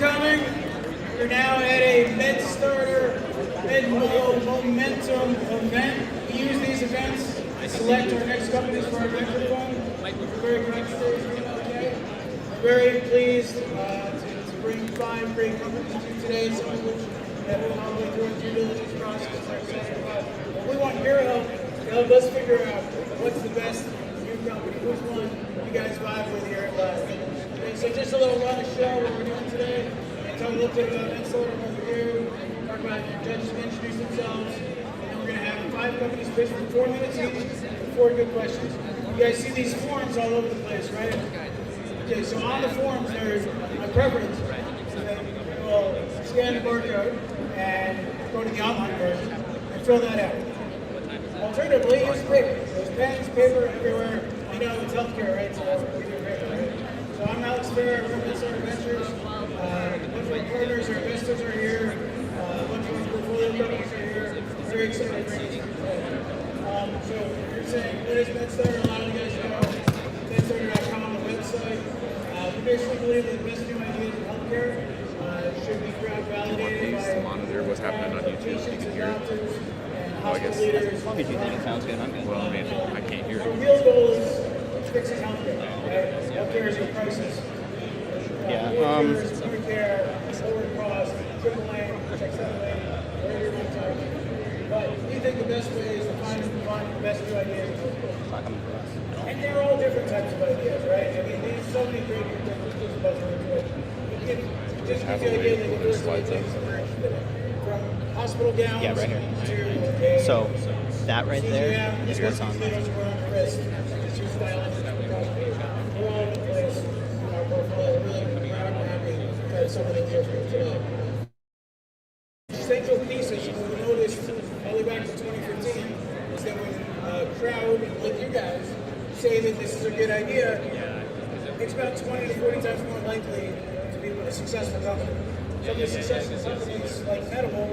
coming. We're now at a MedStartr Momentum event. We use these events to select our next companies for our venture fund. We're very pleased to bring 5 great companies to you today, some of which have been all the way through our due diligence process. We're excited about. But we want your help to help us figure out what's the best new company, which one you guys vibe with here at ViVE. Okay, so just a little run of show what we're doing today, and talk a little bit about MedStartr, what we do, talk about your judges introduce themselves, and then we're going to have 5 companies pitch for 4 minutes each, 4 good questions. You guys see these forms all over the place, right? Okay, so on the forms there's my preference. We'll scan the barcode and go to the online version and fill that out. Alternatively, use paper. There's pens, paper everywhere. You know it's healthcare, right? So we do paper, right? So I'm Alex Fair from MedStartr Ventures. A bunch of our partners, our investors are here. A bunch of our portfolio companies are here. Very excited to bring you today. So you're saying, what is MedStartr? A lot of you guys know MedStartr.com on the website. We basically believe that the best new ideas in healthcare should be crowd validated by monitor what's happening on YouTube. You can hear it. I guess. As long as you think it sounds good, I'm good. Well, I mean, I can't hear The it. real goal is fixing healthcare. Right? Healthcare is a crisis. Yeah. Food care, lower cost, triple lane, XL lane, whatever you want to talk about. But we think the best way is to find the best new ideas. And they're all different types of ideas, right? I mean, there's so many great new things. Just gives you an idea that there's really things that we're interested in. From hospital gowns Yeah, right here. to So that right there is what's on there. We're all over the place in our portfolio. Really proud and happy to have some of the deals for today. Central thesis, what we noticed all the way back to 2015, is that when a crowd like you guys say that this is a good idea, it's about 20 to 40 times more likely to be a successful company. Some of the successful companies like Medical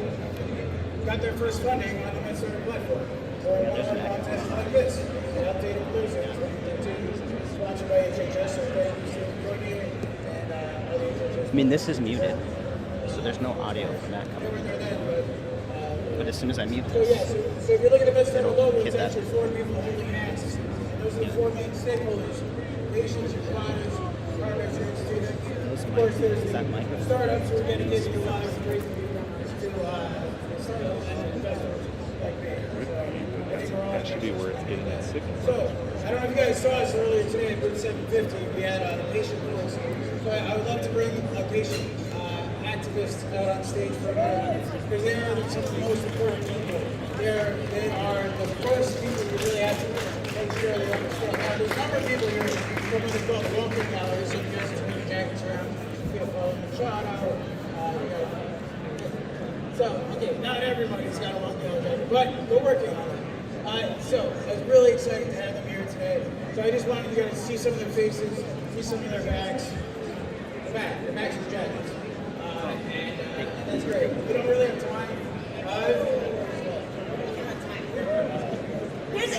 got their first funding on the MedStartr platform, or one of our contests like this, Updated Losers, sponsored by HLTH, and other HLTH. I mean, this is muted, so there's no audio from that coming. But as soon as I mute So yeah, this, so if you look at the MedStartr logo, hit it's that. actually 4 people holding hands. And those are the 4 main stakeholders: patients, your providers, partners, your students. Of course, there's the startups who are dedicated to lives and raising startups and investors like me. That should be where it's getting that signal. So, I don't know if you guys saw us earlier today at Booth 750. We had a patient voice. So I would love to bring a patient activist out on stage for a minute, because they are some of the most important people. They are the first people you really have to make sure they understand. Now, there's a number of people here from what they call the welcome gallery, so you guys can bring your jackets around, you know, following the shot out. So, okay, not everybody's got a long yellow jacket, but we're working on it. So, I was really excited to have them here today. So I just wanted you guys to see some of their faces, see some of their backs. Their backs and jackets. And that's great. We don't really have time.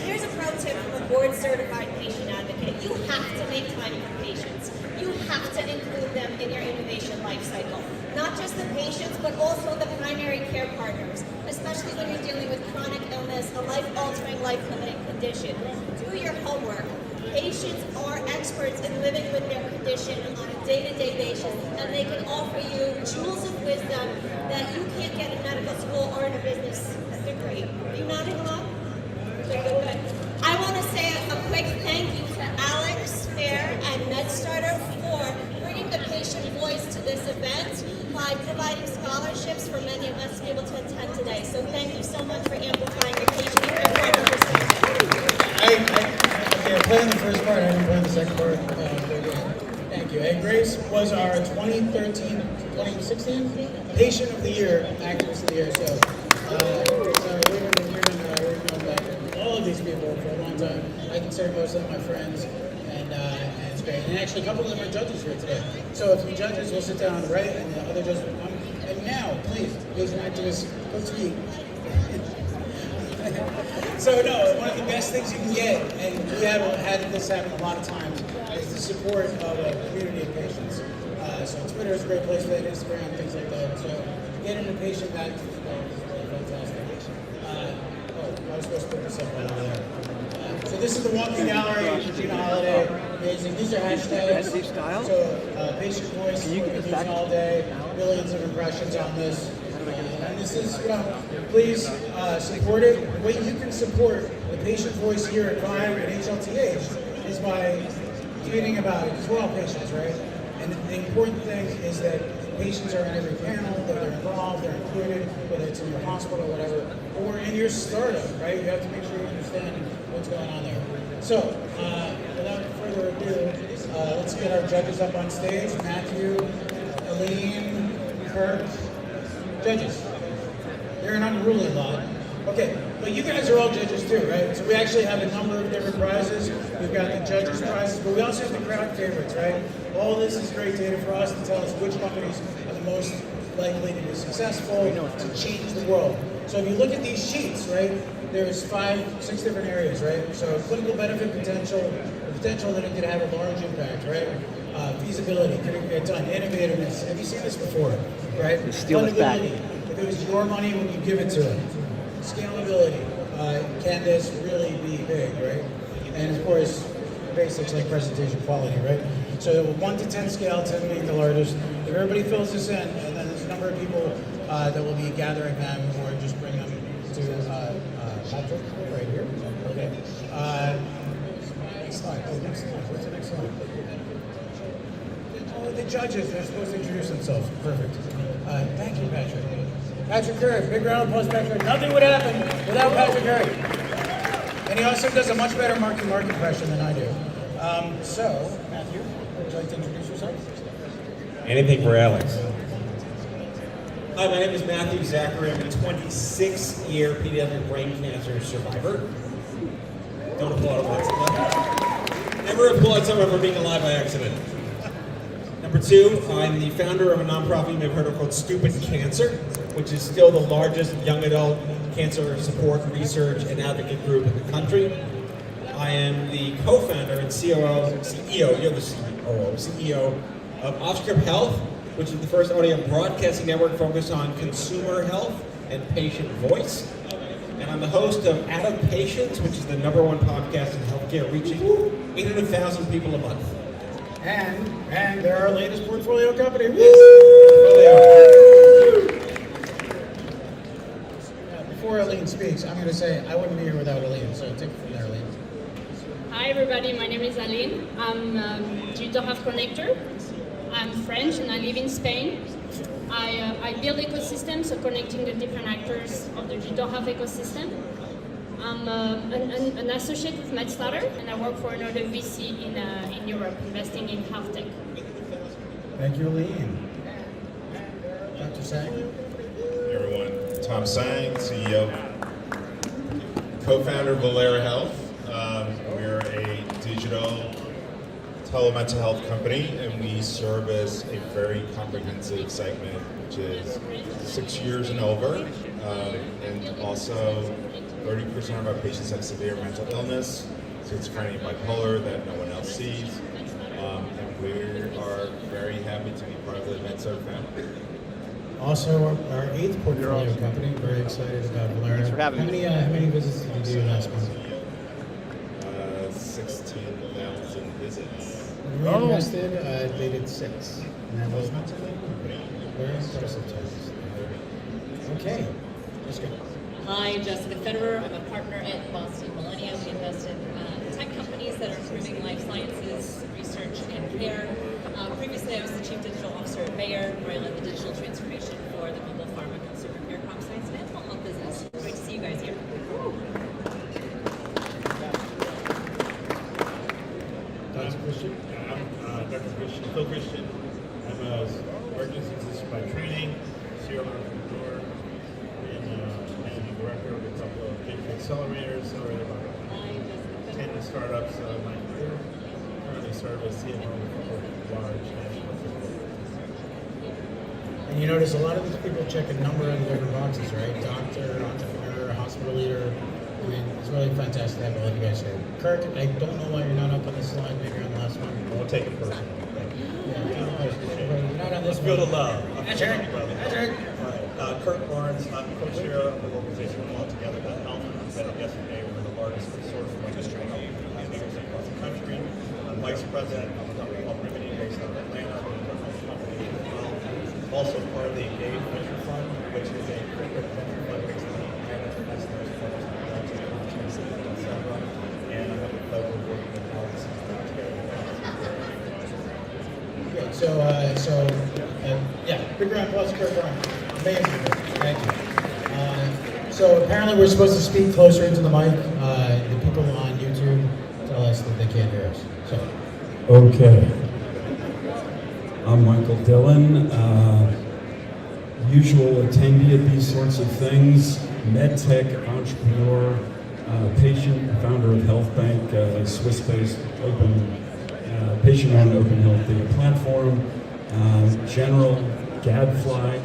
Here's a pro tip from a board-certified patient advocate. You have to make time for patients. You have to include them in your innovation life cycle. Not just the patients, but also the primary care partners, especially when you're dealing with chronic illness, a life-altering, life-limiting condition. Do your homework. Patients are experts in living with their condition on a day-to-day basis, and they can offer you jewels of wisdom that you can't get in medical school or in a business degree. Are you nodding along? Good. I want to say a quick thank you to Alex Fair and MedStartr for bringing the patient voice to this event by providing scholarships for many of us to be able to attend today. So thank you so much for amplifying your patient Okay, I'm playing the first part, I didn't play the second part. Thank you. And Grace was our 2016 Patient of the Year, Activist of the Year. So we've known about all of these people for a long time. I consider most of them my friends, and it's great. And actually, a couple of them are judges here today. So if you judges will sit down on the right, and the other judges will come. And now, please, patient activists, go speak. So no, one of the best things you can get, and we have had this happen a lot of times, is the support of a community of patients. So Twitter is a great place for that, Instagram, things like that. So get into patient guidance as well. It's fantastic. I was supposed to put this up right over there. So this is the walking gallery, Gina Holiday. Amazing. These are hashtags. So patient voice, we've been using all day. Billions of impressions on this. And this is, please support it. The way you can support the patient voice here at ViVE and HLTH is by tweeting about it, because we're all patients, right? And the important thing is that patients are in every panel, that they're involved, they're included, whether it's in your hospital or whatever, or in your startup, right? You have to make sure you understand what's going on there. So, without further ado, let's get our judges up on stage. Matthew, Aline, Kirk, judges. They're an unruly lot. Okay, but you guys are all judges too, right? So we actually have a number of different prizes. We've got the judges' prizes, but we also have the crowd favorites, right? All this is great data for us to tell us which companies are the most likely to be successful, to change the world. So if you look at these sheets, right, there's 5-6 different areas, right? So clinical benefit potential, the potential that it could have a large impact, right? Feasibility, could it get done? Innovativeness, have you seen this before, right? Fundability, if it was your money, would you give it to it? Scalability, can this really be big, right? And of course, basics like presentation quality, right? So 1 to 10 scale, 10 being the largest. If everybody fills this in, and then there's a number of people that will be gathering them or just bring them to Patrick right here. Okay. Next slide. Oh, next slide. What's the next slide? Oh, the judges, they're supposed to introduce themselves. Perfect. Thank you, Patrick. Patrick Curry, big round of applause, Patrick. Nothing would happen without Patrick Curry. And he also does a much better mark impression than I do. So, Matthew, would you like to introduce yourself? Anything for Alex. Hi, my name is Matthew Zachary. I'm a 26-year pediatric brain cancer survivor. Don't applaud him. Never applaud someone for being alive by accident. Number 2, I'm the founder of a nonprofit you may have heard of called Stupid Cancer, which is still the largest young adult cancer support, research, and advocate group in the country. I am the co-founder and CEO of Offscript Health, which is the first audio broadcasting network focused on consumer health and patient voice. And I'm the host of Adam Patients, which is the #1 podcast in healthcare, reaching 800,000 people a month. And they're our latest portfolio company. Before Aline speaks, I'm going to say I wouldn't be here without Aline, so take it from there, Aline. Hi everybody, my name is Aline. I'm digital health connector. I'm French and I live in Spain. I build ecosystems, so connecting the different actors of the digital health ecosystem. I'm an associate with MedStartr, and I work for another VC in Europe, investing in health tech. Thank you, Aline. Dr. Sang. Hey everyone, Tom Sang, CEO, co-founder of Valera Health. We're a digital telemental health company, and we service a very comprehensive segment, which is 6 years and over, and also 30% of our patients have severe mental illness, schizophrenia and bipolar that no one else sees, and we are very happy to be part of the MedStartr family. Also, our 8th portfolio company, very excited about Valera. Thanks for having me. How many visits did you do last month? 16,000 visits. When we invested, they did 6. And that was not very impressive times. Okay, let's go. Hi, Jessica Federer. I'm a partner at Boston Millennium. We invest in tech companies that are improving life sciences, research, and care. Previously, I was the Chief Digital Officer at Bayer, where I led the digital transformation for the global pharma, consumer care, crop science, and animal health business. Great to see you guys here. Dr. Christian? I'm Dr. Christian, Phil Christian. I'm a emergency physician by training, serial entrepreneur, and managing director of a couple of big accelerators, accelerated about 10 startups in my career. Currently serve as CMO of a couple of large national corporations. And you notice a lot of these people check a number of different boxes, right? Doctor, entrepreneur, hospital leader. I mean, it's really fantastic to have all of you guys here. Kirk, I don't know why you're not up on the slide. Maybe you're on the last one. I'll take it personally. Yeah, take it personally. Let's feel the love. That's right. That's right. Kurt Lawrence, I'm co-chair of the organization called Together Good Health. I said it yesterday, we're the largest source of registration leaders across the country. I'm vice president of a company called Remedy based out of Atlanta. I'm also part of the Engage Venture Fund, which is a corporate venture fund based out of Atlanta for listeners, etc. And I have the pleasure of working with Alex together. Yeah, big round of applause for Kurt Lawrence. Amazing. Thank you. So apparently we're supposed to speak closer into the mic. The people on YouTube tell us that they can't hear us. So. Okay. I'm Michael Dillon, usual attendee at these sorts of things, medtech entrepreneur, patient, founder of Health Bank, Swiss-based patient-owned open health data platform, general gadfly.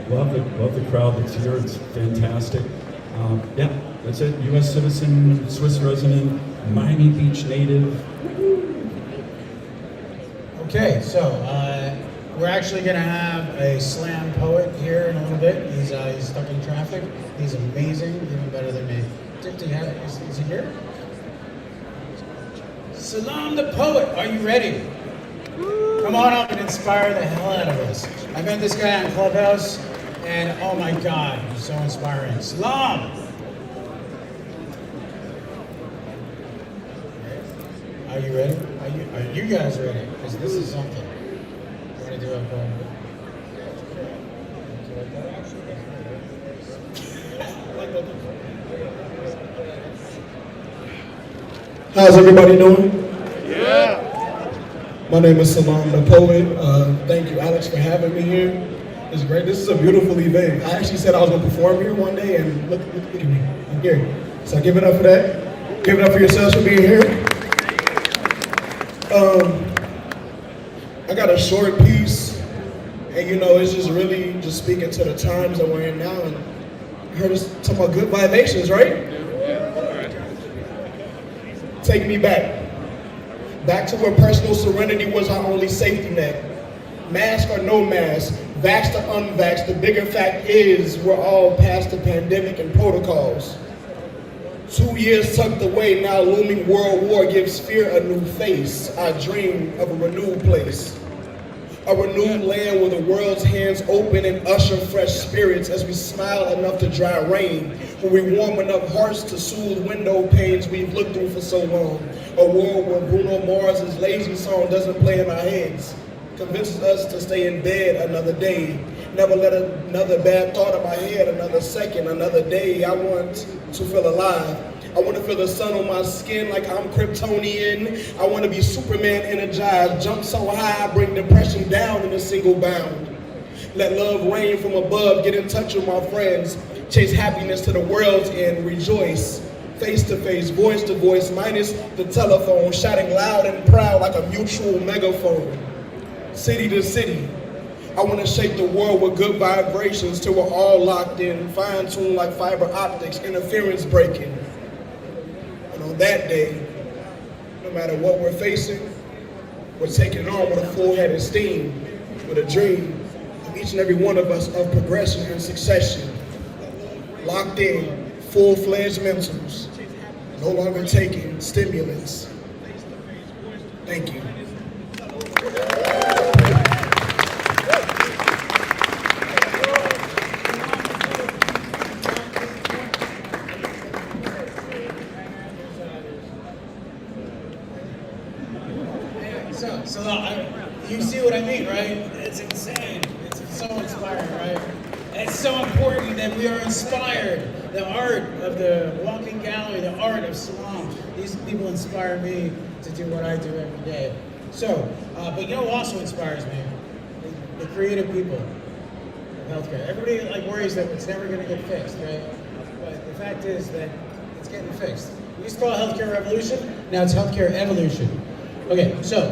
Love the crowd that's here. It's fantastic. Yeah, that's it. U.S. citizen, Swiss resident, Miami Beach native. Okay, so we're actually going to have a slam poet here in a little bit. He's stuck in traffic. He's amazing, even better than me. Is he here? Salam the poet, are you ready? Come on up and inspire the hell out of us. I met this guy on Clubhouse, and oh my God, he's so inspiring. Salam! Are you ready? Are you guys ready? Because this is something. We're going to do a poem. How's everybody doing? Yeah. My name is Salam the Poet. Thank you, Alex, for having me here. It's great. This is a beautiful event. I actually said I was going to perform here one day, and look at me. I'm here. So give it up for that. Give it up for yourselves for being here. I got a short piece, and it's just really just speaking to the times that we're in now. And I heard us talking about good ViVEations, right? Take me back to where personal serenity was our only safety net. Mask or no mask, vaxxed or unvaxxed, the bigger fact is we're all past the pandemic and protocols. 2 years tucked away, now looming world war gives fear a new face. I dream of a renewed place. A renewed land where the world's hands open and usher fresh spirits as we smile enough to dry rain, where we warm enough hearts to soothe window panes we've looked through for so long. A world where Bruno Mars's lazy song doesn't play in our heads, convinces us to stay in bed another day. Never let another bad thought in my head, another second, another day. I want to feel alive. I want to feel the sun on my skin like I'm Kryptonian. I want to be Superman energized, jump so high I bring depression down in a single bound. Let love rain from above, get in touch with my friends, chase happiness to the world's end, rejoice. Face to face, voice to voice, minus the telephone, shouting loud and proud like a mutual megaphone. City to city, I want to shake the world with good vibrations till we're all locked in, fine-tuned like fiber optics, interference breaking. And on that day, no matter what we're facing, we're taking it on with a full head of steam, with a dream of each and every one of us of progression and succession. Locked in, full-fledged mentals, no longer taking stimulants. Thank you. So you see what I mean, right? It's insane. It's so inspiring, right? And it's so important that we are inspired. The art of the walking gallery, the art of Salam. These people inspire me to do what I do every day. So, but you know what also inspires me? The creative people of healthcare. Everybody worries that it's never going to get fixed, right? But the fact is that it's getting fixed. We used to call it healthcare revolution. Now it's healthcare evolution. Okay, so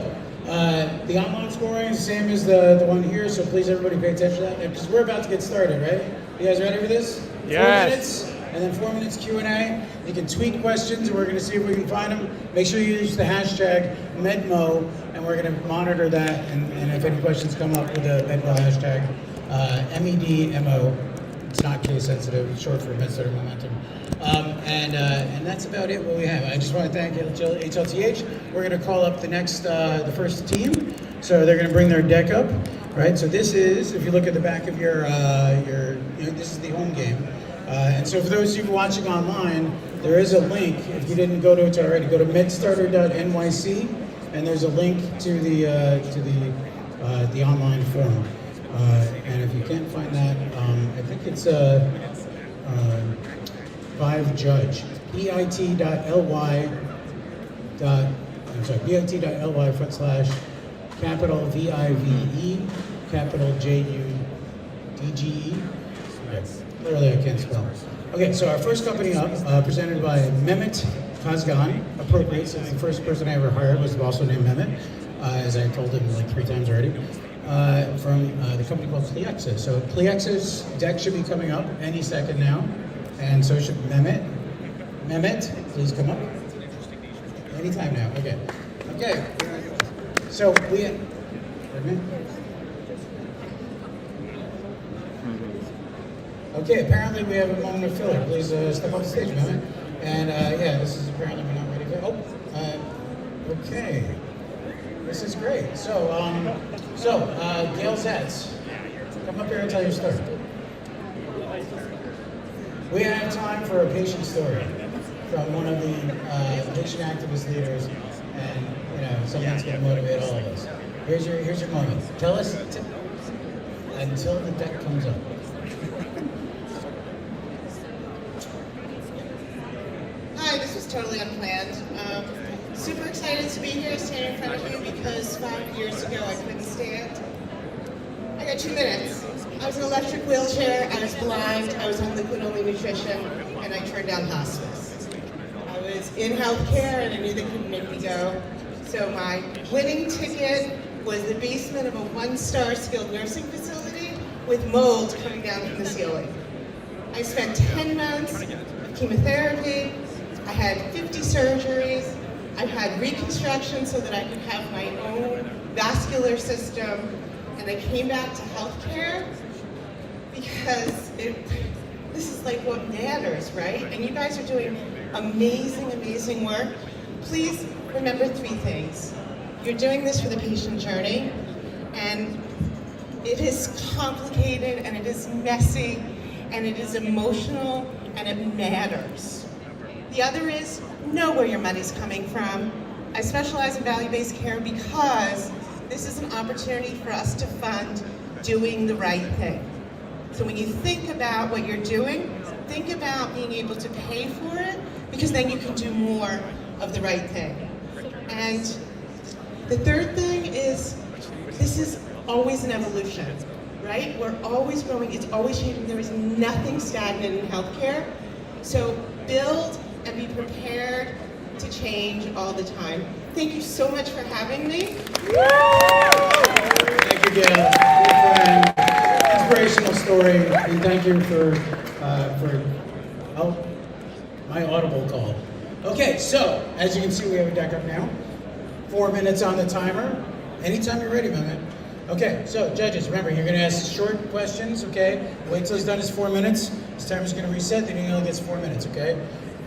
the online scoring is the same as the one here, so please everybody pay attention to that because we're about to get started, right? You guys ready for this? Yes. 4 minutes? and then 4 minutes Q&A. You can tweet questions, and we're going to see if we can find them. Make sure you use the hashtag MEDMO, and we're going to monitor that, and if any questions come up with the MEDMO hashtag, MEDMO. It's not case sensitive, it's short for MedStartr Momentum. And that's about it, what we have. I just want to thank HLTH. We're going to call up the next, the first team. So they're going to bring their deck up, right? So this is, if you look at the back of your this is the home game. And so for those of you watching online, there is a link. If you didn't go to it already, go to MedStartr.VC, and there's a link to the online forum. And if you can't find that, I think it's ViVE Judge, bit.ly/capital VIVE, capital JUDGE. Yes, literally I can't spell. Okay, so our first company up, presented by Mehmet Kazgan, appropriate since the first person I ever hired was also named Mehmet, as I told him like 3 times already. From the company called Pliexis. So Pliexis deck should be coming up any second now, and so should Mehmet. Mehmet, please come up. Anytime now. Okay. Okay. So we. Okay. Apparently we have a moment of filler. Please step on the stage, Mehmet. And yeah, this is apparently we're not ready for. Oh. Okay. This is great. So, Gail Zetz, come up here and tell your story. We have time for a patient story from one of the patient activist leaders, and something that's going to motivate all of us. Here's your moment. Tell us until the deck comes up. Hi, this was totally unplanned. Super excited to be here, standing in front of you, because 5 years ago I couldn't stand. I got 2 minutes. I was in an electric wheelchair, I was blind, I was on liquid-only nutrition, and I turned down hospice. I was in healthcare, and I knew they couldn't make me go. So my winning ticket was the basement of a 1-star skilled nursing facility with mold coming down from the ceiling. I spent 10 months of chemotherapy, I had 50 surgeries, I had reconstruction so that I could have my own vascular system, and I came back to healthcare because this is like what matters, right? And you guys are doing amazing, amazing work. Please remember 3 things. You're doing this for the patient journey, and it is complicated, and it is messy, and it is emotional, and it matters. The other is, know where your money's coming from. I specialize in value-based care because this is an opportunity for us to fund doing the right thing. So when you think about what you're doing, think about being able to pay for it, because then you can do more of the right thing. And the third thing is, this is always an evolution, right? We're always growing, it's always changing. There is nothing stagnant in healthcare. So build and be prepared to change all the time. Thank you so much for having me. Thank you, Gail. Good friend. Inspirational story, and thank you for my audible call. Okay, so as you can see, we have a deck up now. 4 minutes on the timer. Anytime you're ready, Mehmet. Okay, so judges, remember, you're going to ask short questions, okay? Wait till he's done his 4 minutes. His timer's going to reset, then he only gets 4 minutes, okay?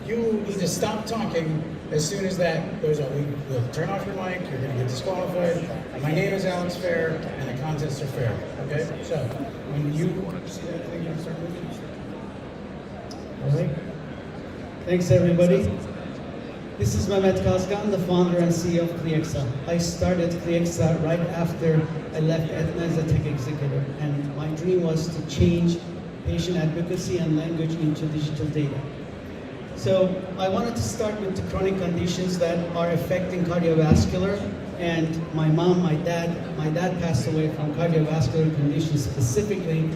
You need to stop talking as soon as that goes on. We'll turn off your mic, you're going to get disqualified. My name is Alex Fair, and the contests are fair, okay? So, when you see that thing, you start moving. All right. Thanks, everybody. This is Mehmet Kazgan, the founder and CEO of Pliexis. I started Pliexis right after I left Aetna as a tech executive, and my dream was to change patient advocacy and language into digital data. So I wanted to start with the chronic conditions that are affecting cardiovascular, and my dad passed away from cardiovascular conditions specifically,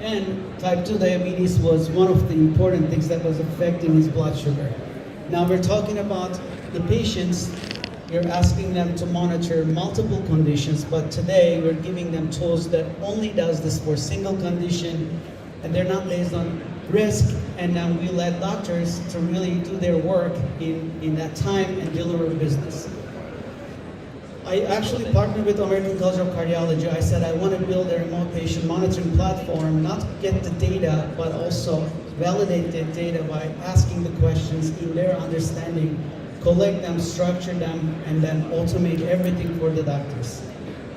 and type 2 diabetes was one of the important things that was affecting his blood sugar. Now we're talking about the patients, we're asking them to monitor multiple conditions, but today we're giving them tools that only does this for a single condition, and they're not based on risk, and then we let doctors to really do their work in that time and deliver business. I actually partnered with the American College of Cardiology. I said I want to build a remote patient monitoring platform, not get the data, but also validate the data by asking the questions in their understanding, collect them, structure them, and then automate everything for the doctors.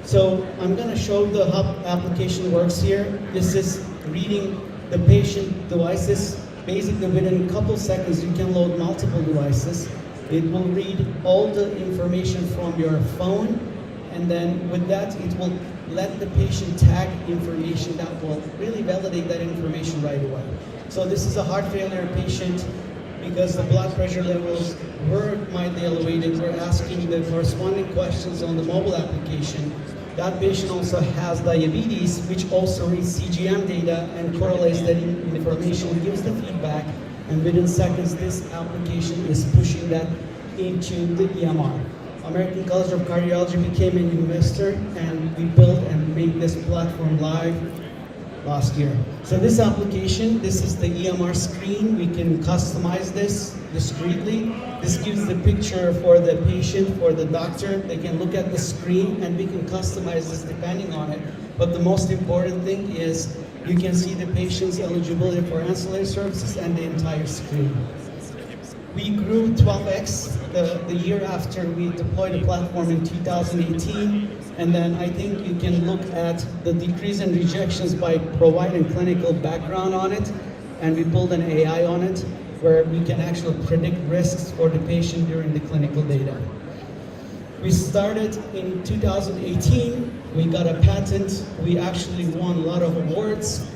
So I'm going to show the how application works here. This is reading the patient devices. Basically, within a couple seconds, you can load multiple devices. It will read all the information from your phone, and then with that, it will let the patient tag information that will really validate that information right away. So this is a heart failure patient. Because the blood pressure levels were mildly elevated, we're asking the corresponding questions on the mobile application. That patient also has diabetes, which also reads CGM data and correlates that information, gives the feedback, and within seconds, this application is pushing that into the EMR. American College of Cardiology became an investor, and we built and made this platform live last year. So this application, this is the EMR screen. We can customize this discreetly. This gives the picture for the patient, for the doctor. They can look at the screen, and we can customize this depending on it. But the most important thing is you can see the patient's eligibility for ancillary services and the entire screen. We grew 12x the year after we deployed the platform in 2018. And then I think you can look at the decrease in rejections by providing clinical background on it. And we build an AI on it where we can actually predict risks for the patient during the clinical data. We started in 2018. We got a patent. We actually won a lot of awards.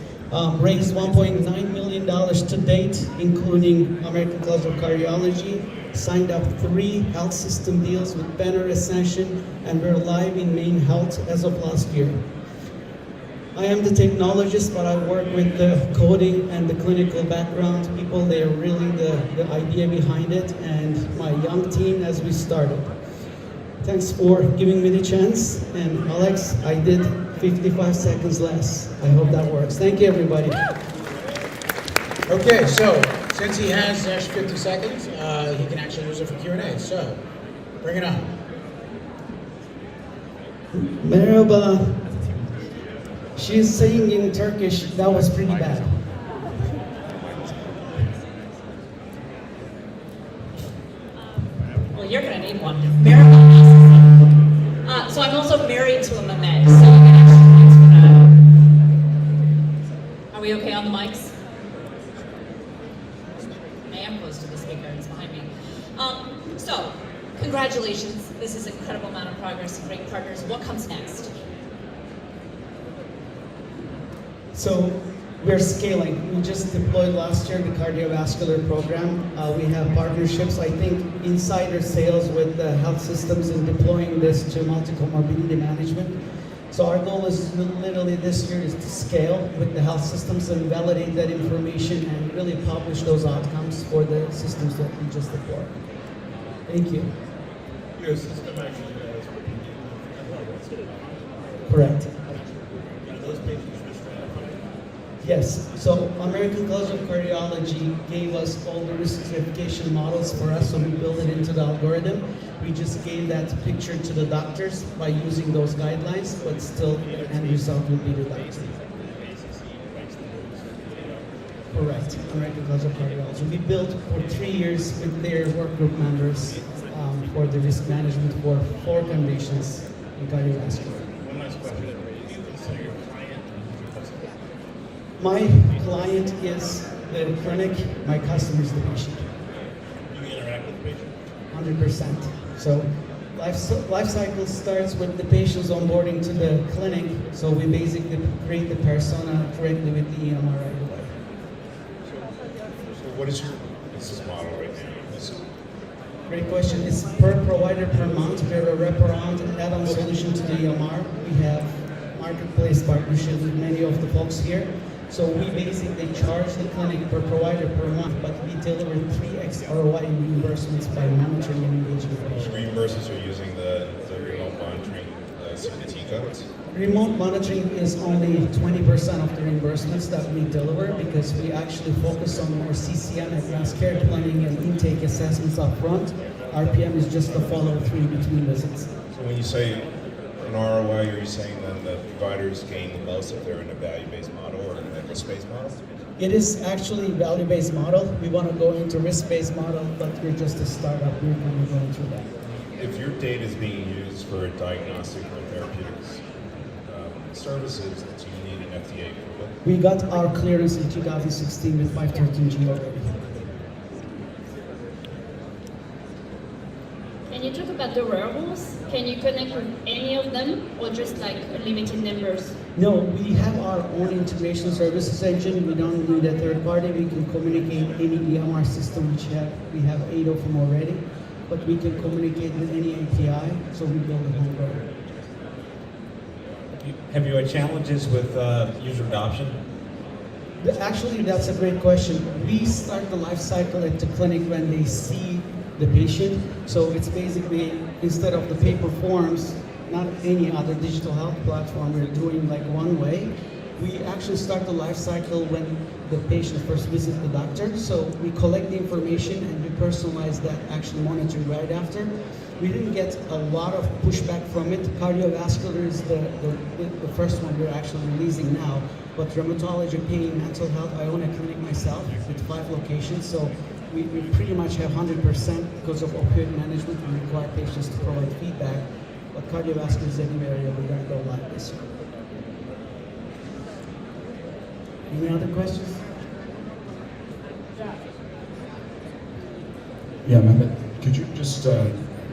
Raised $1.9 million to date, including American College of Cardiology. Signed up 3 health system deals with Banner Ascension, and we're live in Maine Health as of last year. I am the technologist, but I work with the coding and the clinical background people. They are really the idea behind it, and my young team as we started. Thanks for giving me the chance. And Alex, I did 55 seconds less. I hope that works. Thank you, everybody. Okay, so since he has 50 seconds, he can actually use it for Q&A. So, bring it on. Merhaba. She's saying in Turkish, that was pretty bad. Well, you're going to need one. Merhaba. So I'm also married to a Mehmet, so you can actually thanks for that. Are we okay on the mics? I am close to the speaker, it's behind me. So, congratulations. This is an incredible amount of progress and great partners. What comes next? So we're scaling. We just deployed last year the cardiovascular program. We have partnerships, I think, insider sales with the health systems in deploying this to multi-comorbidity management. So our goal is literally this year is to scale with the health systems and validate that information and really publish those outcomes for the systems that we just deployed. Thank you. Your system actually does what you do. Correct. Are those patients just stratified? Yes, so American College of Cardiology gave us all the risk stratification models for us, so we built it into the algorithm. We just gave that picture to the doctors by using those guidelines, but still the end result will be the doctor. Correct, American College of Cardiology. We built for 3 years with their work group members for the risk management for 4 conditions in cardiovascular. One last question. Do you consider your client My client is the clinic, my customer is the patient. Do you interact with the patient? 100%. So life cycle starts with the patient's onboarding to the clinic, so we basically create the persona directly with the EMR right away. So what is your business model right now? Great question. It's per provider per month. We're a wraparound add-on solution to the EMR. We have marketplace partnerships with many of the folks here. So we basically charge the clinic per provider per month, but we deliver 3x ROI in reimbursements by monitoring and engaging the patient. Reimbursements are using the remote monitoring CPT codes? Remote monitoring is only 20% of the reimbursements that we deliver because we actually focus on more CCM, advanced care planning, and intake assessments up front. RPM is just the follow-through between visits. So when you say an ROI, are you saying then the providers gain the most if they're in a value-based model or a risk-based model? It is actually a value-based model. We want to go into risk-based model, but we're just a startup. We're going to go through that. If your data is being used for diagnostic or therapeutics services, do you need an FDA approval? We got our clearance in 2016 with 513G already. Can you talk about the wearables? Can you connect with any of them or just like limited numbers? No, we have our own integration services engine. We don't need a third party. We can communicate any EMR system which we have 8 of them already, but we can communicate with any API, so we build a homegrown. Have you had challenges with user adoption? Actually, that's a great question. We start the life cycle at the clinic when they see the patient. So it's basically, instead of the paper forms, not any other digital health platform we're doing like one way, we actually start the life cycle when the patient first visits the doctor. So we collect the information and we personalize that actually monitoring right after. We didn't get a lot of pushback from it. Cardiovascular is the first one we're actually releasing now. But rheumatology, pain, mental health, I own a clinic myself with 5 locations. So we pretty much have 100% because of opioid management. We require patients to provide feedback. But cardiovascular is a new area we're going to go live this year. Any other questions? Yeah, Mehmet, could you just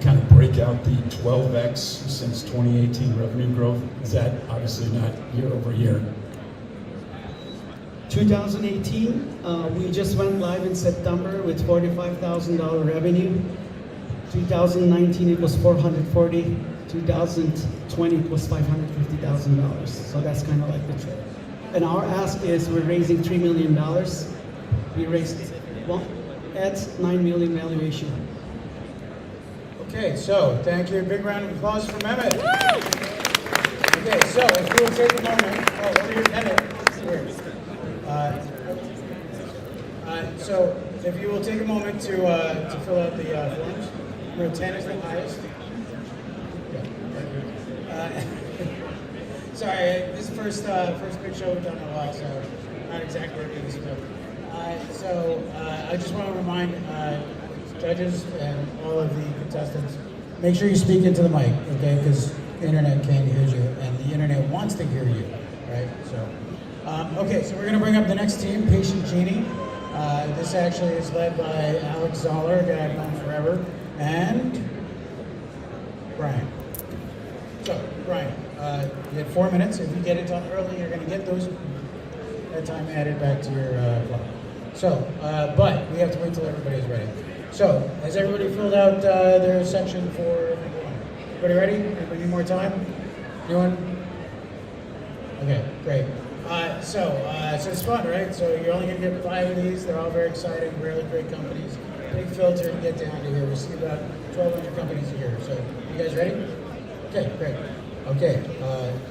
kind of break out the 12x since 2018 revenue growth? Is that obviously not year over year? 2018, we just went live in September with $45,000 revenue. 2019 it was 440. 2020 it was $550,000. So that's kind of like the trend. And our ask is we're raising $3 million. We raised at $9 million valuation. Okay, so thank you. Big round of applause for Mehmet. Okay, so if you will take a moment. Oh, over here, Mehmet. So if you will take a moment to fill out the forms. Number 10 is the highest. Sorry, this is the first big show we've done in a while, so not exactly ready to speak. I just want to remind judges and all of the contestants, make sure you speak into the mic, okay? Because the internet can't hear you, and the internet wants to hear you, right? So, okay, so we're going to bring up the next team, Patient Genie. This actually is led by Alex Zoller, a guy I've known forever, and Brian. So, Brian, you have 4 minutes. If you get it done early, you're going to get that time added back to your clock. So, but we have to wait till everybody's ready. So, has everybody filled out their section for number 1? Everybody ready? Anybody need more time? Anyone? Okay, great. So it's fun, right? So you're only going to get 5 of these. They're all very exciting, really great companies. Big filter to get down to here. We see about 1,200 companies a year. So, you guys ready? Okay, great. Okay,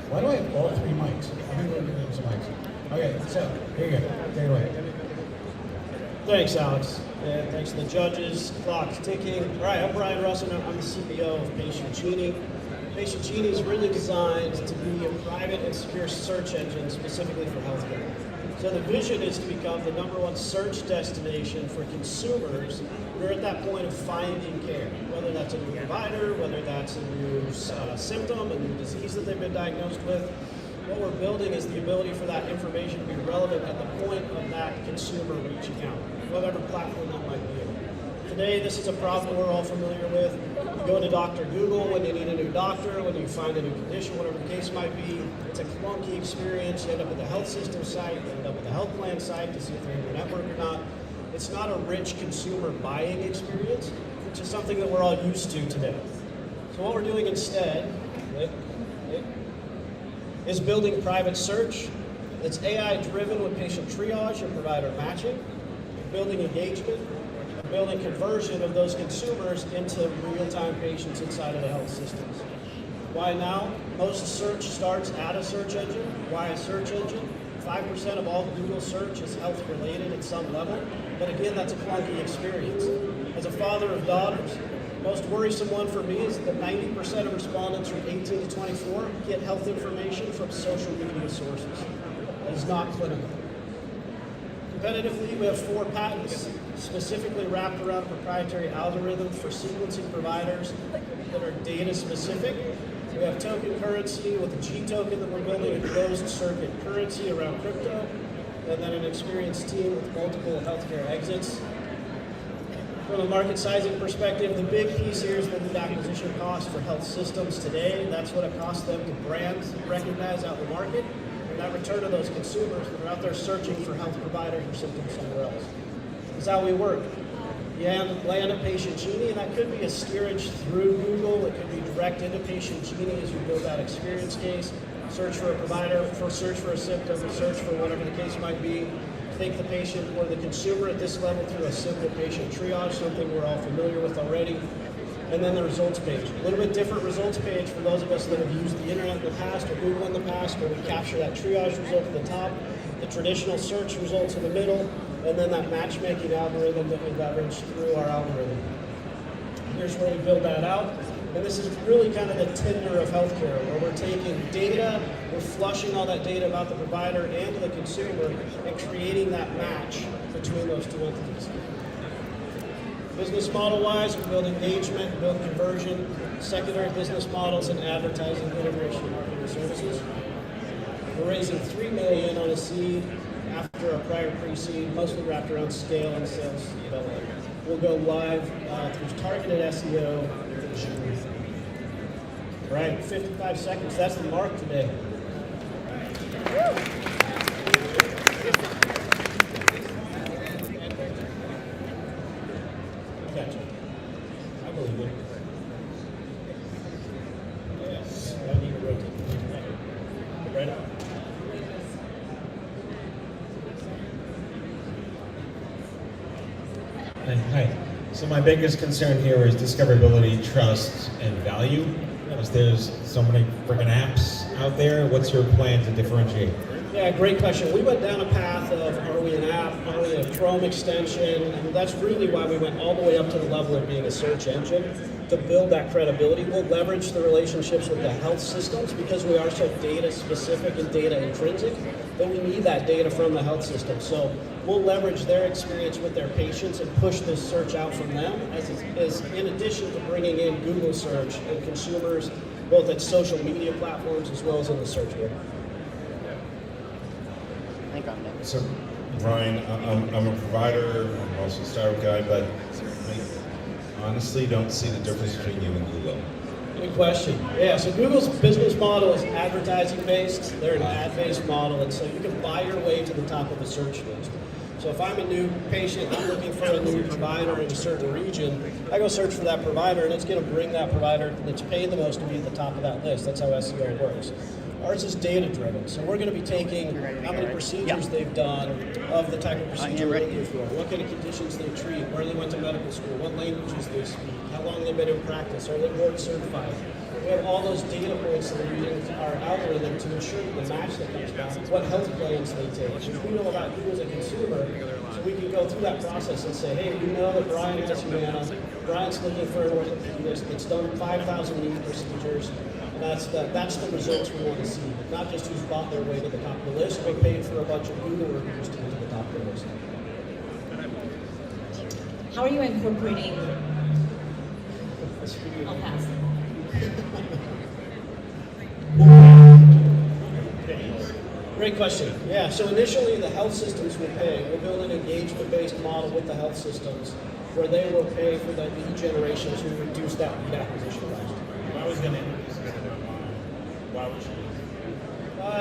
why do I have all 3 mics? I'm going to go give them some mics. Okay, so here you go. Take it away. Thanks, Alex. And thanks to the judges. Clock's ticking. All right, I'm Brian Russell. I'm the CEO of Patient Genie. Patient Genie is really designed to be a private and secure search engine specifically for healthcare. So the vision is to become the #1 search destination for consumers who are at that point of finding care, whether that's a new provider, whether that's a new symptom, a new disease that they've been diagnosed with. What we're building is the ability for that information to be relevant at the point of that consumer reaching out, whatever platform that might be in. Today, this is a problem we're all familiar with. You go to Dr. Google when you need a new doctor, when you find a new condition, whatever the case might be. It's a clunky experience. You end up at the health system site, you end up at the health plan site to see if they're in your network or not. It's not a rich consumer buying experience, which is something that we're all used to today. So what we're doing instead is building private search that's AI-driven with patient triage and provider matching, building engagement, building conversion of those consumers into real-time patients inside of the health systems. Why now? Most search starts at a search engine. Why a search engine? 5% of all Google search is health related at some level. But again, that's a clunky experience. As a father of daughters, most worrisome one for me is that 90% of respondents from 18 to 24 get health information from social media sources. That is not clinical. Competitively, we have 4 patents specifically wrapped around a proprietary algorithm for sequencing providers that are data specific. We have token currency with a G token that we're building a closed circuit currency around crypto, and then an experienced team with multiple healthcare exits. From a market sizing perspective, the big piece here is the lead acquisition cost for health systems today. That's what it costs them to brand recognize out in the market, and that return to those consumers that are out there searching for health providers or symptoms somewhere else. This is how we work. You land at Patient Genie, and that could be a steerage through Google. It could be direct into Patient Genie as you build that experience case, search for a provider, search for a symptom, search for whatever the case might be. Take the patient or the consumer at this level through a simple patient triage, something we're all familiar with already. And then the results page. A little bit different results page for those of us that have used the internet in the past or Google in the past, where we capture that triage result at the top, the traditional search results in the middle, and then that matchmaking algorithm that we leverage through our algorithm. Here's where we build that out. And this is really kind of the Tinder of healthcare, where we're taking data, we're flushing all that data about the provider and the consumer, and creating that match between those two entities. Business model-wise, we build engagement, build conversion, secondary business models, and advertising, integration, and marketing services. We're raising $3 million on a seed after our prior pre-seed, mostly wrapped around scale and sales development. We'll go live through targeted SEO in June. All right, 55 seconds. That's the mark today. Gotcha. I believe it. Yes, I need to rotate. Right up. Hi. So my biggest concern here is discoverability, trust, and value. Because there's so many freaking apps out there. What's your plan to differentiate? Yeah, great question. We went down a path of, are we an app, are we a Chrome extension? And that's really why we went all the way up to the level of being a search engine, to build that credibility. We'll leverage the relationships with the health systems because we are so data specific and data intrinsic, that we need that data from the health system. So we'll leverage their experience with their patients and push this search out from them, as in addition to bringing in Google search and consumers, both at social media platforms as well as in the search web. So, Brian, I'm a provider, I'm also a startup guy, but I honestly don't see the difference between you and Google. Good question. Yeah, so Google's business model is advertising based. They're an ad based model, and so you can buy your way to the top of a search list. So if I'm a new patient, I'm looking for a new provider in a certain region, I go search for that provider, and it's going to bring that provider that's paying the most to be at the top of that list. That's how SEO works. Ours is data-driven, so we're going to be taking how many procedures they've done, of the type of procedure they're looking for, what kind of conditions they treat, where they went to medical school, what languages they speak, how long they've been in practice, are they board certified. We have all those data points that are using our algorithm to ensure that the match that comes back, what health plans they take. We know about you as a consumer, so we can go through that process and say, hey, we know that Brian has Humana, Brian's looking for an orthopedist that's done 5,000 knee procedures. That's the results we want to see, not just who's bought their way to the top of the list, but paid for a bunch of Google reviews to get to the top of the list. How are you incorporating? I'll pass. Great question. Yeah, so initially the health systems will pay. We'll build an engagement-based model with the health systems where they will pay for the lead generation to reduce that lead acquisition cost. I was going to introduce this to my mom. Why would she?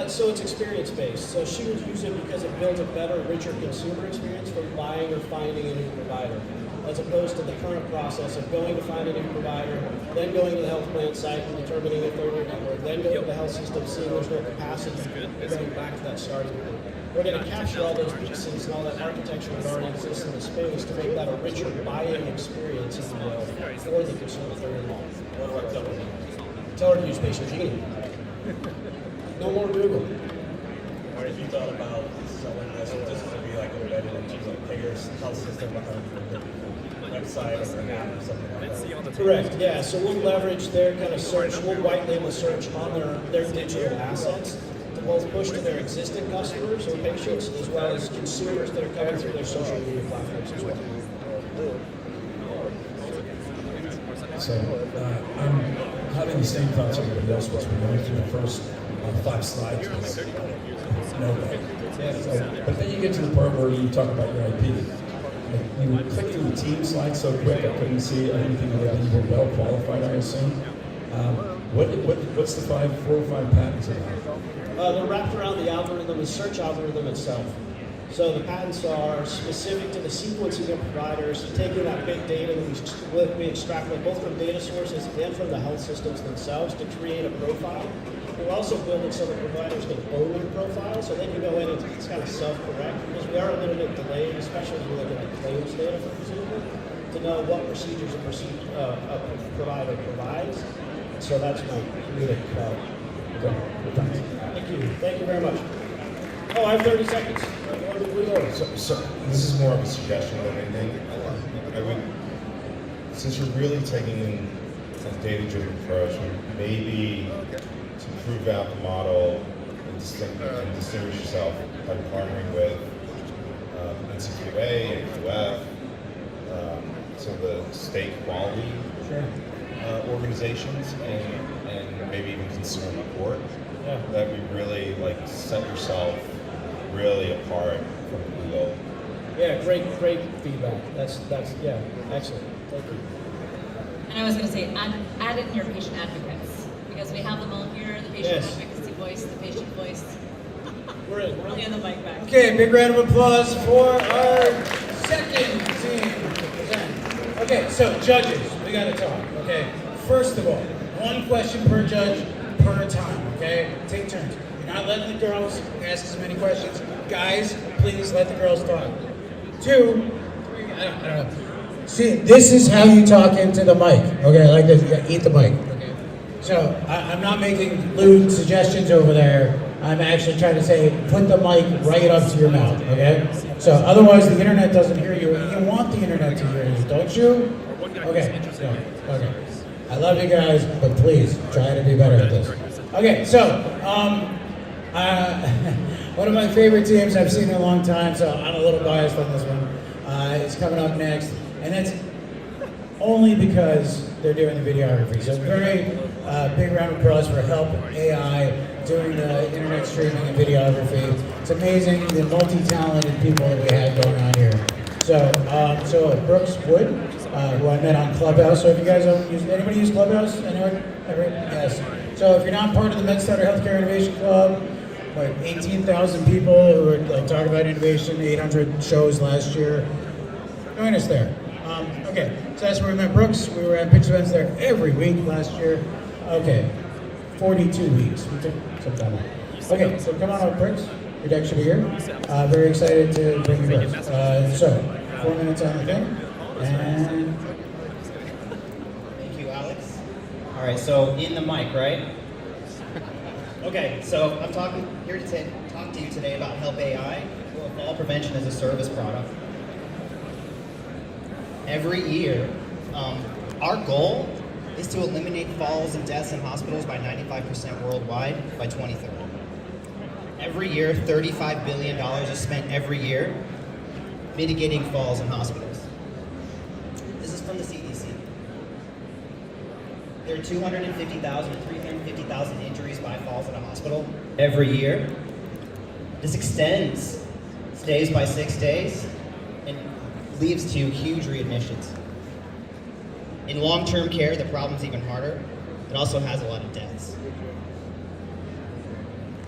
So it's experience-based. So she would use it because it builds a better, richer consumer experience from buying or finding a new provider, as opposed to the current process of going to find a new provider, then going to the health plan site and determining if they're in your network, then going to the health system, seeing there's no capacity, and going back to that starting point. We're going to capture all those pieces and all that architecture that already exists in the space to make that a richer buying experience, if you will, for the consumer if they're involved. What about double? Tell her to use Patient Genie. No more Google. Or if you thought about selling this, just to be like embedded into like bigger health system behind your website or an app or something like that. Correct, yeah, so we'll leverage their kind of search, we'll white label search on their digital assets to both push to their existing customers or patients as well as consumers that are coming through their social media platforms as well. So I'm having the same thoughts everybody else was. We're going through the first 5 slides. No way. So, but then you get to the part where you talk about your IP. You click through the team slide so quick, I couldn't see anything other than you were well qualified, I assume. What's the 4 or 5 patents about? They're wrapped around the algorithm, the search algorithm itself. So the patents are specific to the sequencing of providers, taking that big data that we extrapolate both from data sources and from the health systems themselves to create a profile. We're also building so that providers can own their profile, so they can go in and it's kind of self-correct, because we are a little bit delayed, especially if you look at claims data, for example, to know what procedures a provider provides. So that's my really Okay, thanks. Thank you very much. Oh, I have 30 seconds. So this is more of a suggestion than anything. I would, since you're really taking a data-driven approach, maybe to prove out the model and distinguish yourself by partnering with NCQA and QF, some of the state quality organizations, and maybe even consumer report. That we really set yourself really apart from Google. Yeah, great feedback. That's yeah, excellent. Thank you. And I was going to say, add in your patient advocates, because we have them all here, the patient advocacy voice, the patient voice. We're in. Really on the mic back. Okay, big round of applause for our second team. Okay, so judges, we got to talk. Okay, first of all, 1 question per judge per time. Okay, take turns. You're not letting the girls ask as many questions. Guys, please let the girls talk. 2, 3, I don't know. See, this is how you talk into the mic. Okay, like this. You gotta eat the mic. Okay. So I'm not making lewd suggestions over there. I'm actually trying to say, put the mic right up to your mouth. Okay. So otherwise, the internet doesn't hear you. You want the internet to hear you, don't you? Okay. So, okay. I love you guys, but please try to be better at this. Okay. So. One of my favorite teams I've seen in a long time, so I'm a little biased on this one. It's coming up next, and that's only because they're doing the videography. So very big round of applause for Help AI doing the internet streaming and videography. It's amazing the multi-talented people that we had going on here. So Brooks Wood, who I met on Clubhouse. So if you guys don't use, anybody use Clubhouse? Anyone? Yes. So if you're not part of the MedStartr Healthcare Innovation Club, 18,000 people who were talking about innovation, 800 shows last year. Join us there. Okay, so that's where we met Brooks. We were at pitch events there every week last year. Okay, 42 weeks. We took some time off. Okay, so come on up, Brooks. Your deck should be here. Very excited to bring you Brooks. So, 4 minutes on the thing. And thank you, Alex. All right, so in the mic, right? Okay, so I'm here to talk to you today about Help AI, or Fall Prevention as a Service product. Every year, our goal is to eliminate falls and deaths in hospitals by 95% worldwide by 2030. Every year, $35 billion is spent every year mitigating falls in hospitals. This is from the CDC. There are 250,000 to 350,000 injuries by falls in a hospital every year. This extends stays by 6 days and leads to huge readmissions. In long-term care, the problem's even harder. It also has a lot of deaths.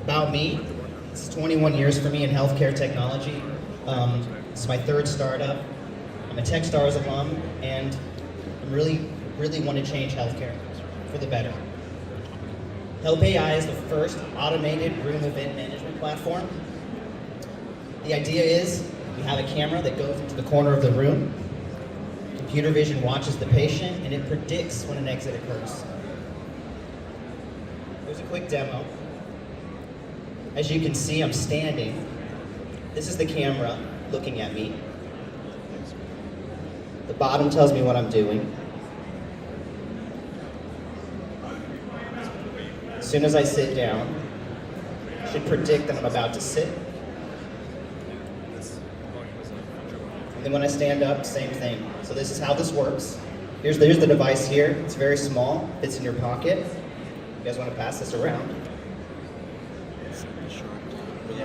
About me, this is 21 years for me in healthcare technology. This is my 3rd startup. I'm a Techstars alum, and I really want to change healthcare for the better. Help AI is the first automated room event management platform. The idea is you have a camera that goes into the corner of the room. Computer vision watches the patient, and it predicts when an exit occurs. Here's a quick demo. As you can see, I'm standing. This is the camera looking at me. The bottom tells me what I'm doing. As soon as I sit down, it should predict that I'm about to sit. And then when I stand up, same thing. So this is how this works. Here's the device here. It's very small, fits in your pocket. You guys want to pass this around?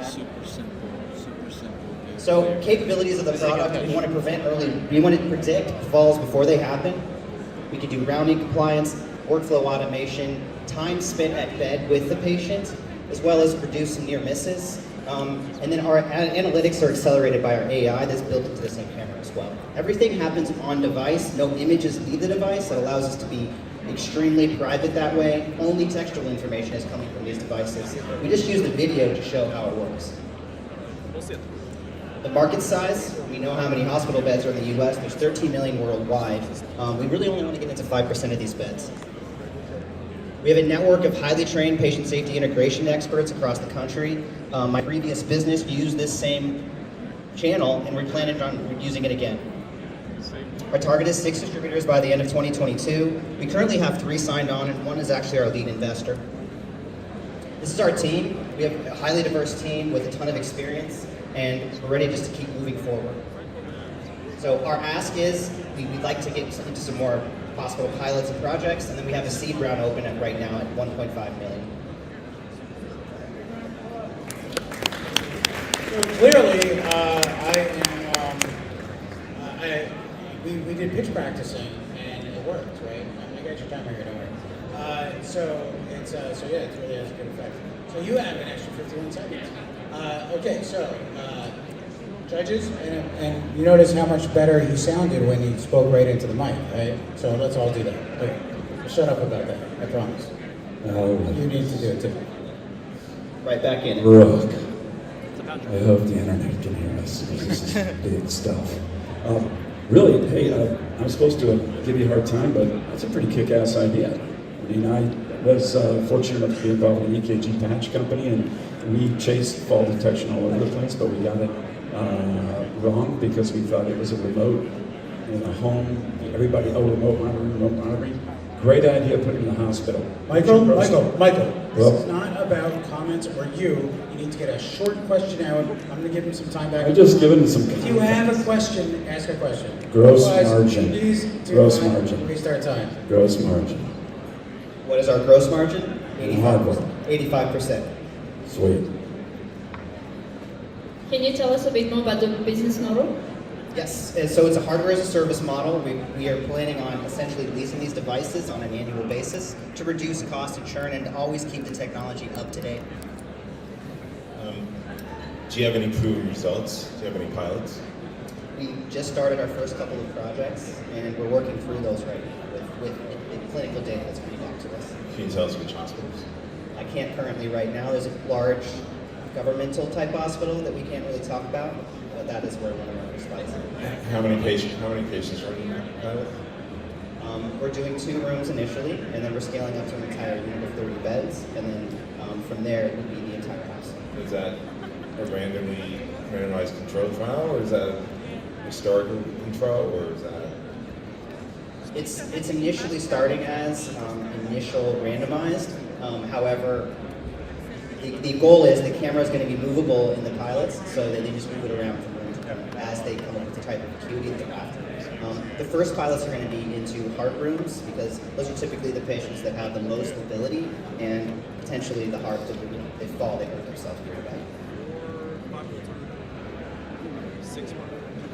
Super simple. So capabilities of the product, we want to predict falls before they happen. We can do rounding compliance, workflow automation, time spent at bed with the patient, as well as reduce some near misses. And then our analytics are accelerated by our AI that's built into the same camera as well. Everything happens on device, no images leave the device. That allows us to be extremely private that way. Only textual information is coming from these devices. We just use the video to show how it works. The market size, we know how many hospital beds are in the US. There's 13 million worldwide. We really only want to get into 5% of these beds. We have a network of highly trained patient safety integration experts across the country. My previous business used this same channel, and we're planning on using it again. Our target is 6 distributors by the end of 2022. We currently have 3 signed on, and 1 is actually our lead investor. This is our team. We have a highly diverse team with a ton of experience, and we're ready just to keep moving forward. So our ask is, we'd like to get into some more possible pilots and projects, and then we have a seed round open right now at 1.5 million. So clearly, we did pitch practicing and it worked, right? I got your timer here, don't worry. So yeah, it really has a good effect. So you have an extra 51 seconds. Okay, so judges, and you notice how much better he sounded when he spoke right into the mic, right? So let's all do that. Okay, shut up about that. I promise. You need to do it too. Right back in. Brooke, I hope the internet can hear us. This is big stuff. Really, hey, I'm supposed to give you a hard time, but that's a pretty kick-ass idea. I mean, I was fortunate enough to be involved in an EKG patch company, and we chased fall detection all over the place, but we got it wrong because we thought it was a remote in a home. Everybody, remote monitoring. Great idea, put it in the hospital. Michael, this Well, is not about comments or you. You need to get a short question out. I'm going to give him some time back. I'm just giving him some If you have a question, ask a question. Gross Otherwise, margin. Please do Gross not margin. restart time. Gross margin. What is our gross margin? 85%. 85%. Sweet. Can you tell us a bit more about the business model? Yes, and so it's a hardware as a service model. We are planning on essentially leasing these devices on an annual basis to reduce cost and churn and to always keep the technology up to date. Do you have any proven results? Do you have any pilots? We just started our first couple of projects, and we're working through those right now with the clinical data that's coming back to us. Can you tell us which hospitals? I can't currently right now. There's a large governmental type hospital that we can't really talk about, but that is where one of our first sites is. How many patients are in that pilot? We're doing 2 rooms initially, and then we're scaling up to an entire unit of 30 beds, and then from there it would be the entire house. Is that a randomized control trial, or is that a historical control, or is that? It's initially starting as initial randomized. However, the goal is the camera is going to be movable in the pilots, so that they just move it around from room to room as they come up with the type of acuity that they're after. The first pilots are going to be into heart rooms because those are typically the patients that have the most mobility and potentially the heart that they fall, they hurt themselves pretty bad.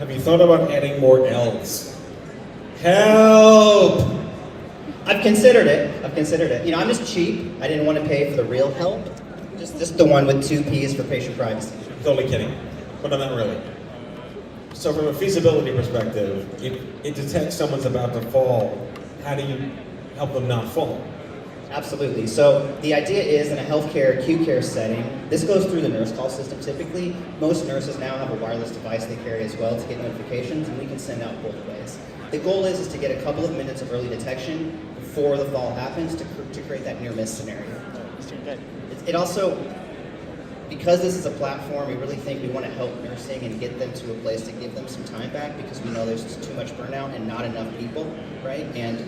Have you thought about adding more L's? Help! I've considered it. You know, I'm just cheap. I didn't want to pay for the real help. Just the one with 2 P's for patient privacy. Totally kidding, but I'm not really. So from a feasibility perspective, if it detects someone's about to fall, how do you help them not fall? Absolutely. So the idea is in a healthcare acute care setting, this goes through the nurse call system typically. Most nurses now have a wireless device they carry as well to get notifications, and we can send out both ways. The goal is to get a couple of minutes of early detection before the fall happens to create that near miss scenario. It also, because this is a platform, we really think we want to help nursing and get them to a place to give them some time back, because we know there's too much burnout and not enough people, right? And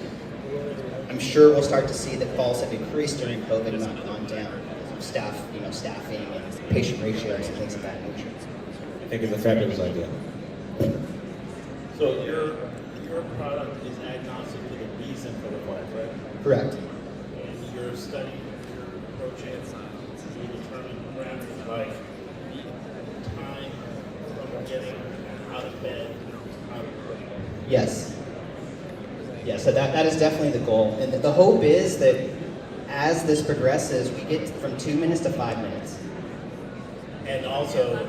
I'm sure we'll start to see that falls have increased during COVID, not gone down. Staffing and patient ratios and things of that nature. I think it's a fabulous idea. So your product is agnostic to the reason for the flight, right? Correct. And your study, your approach is to determine parameters like the time from getting out of bed, out of work. Yes. Yeah, so that is definitely the goal. And the hope is that as this progresses, we get from 2 minutes to 5 minutes. And also,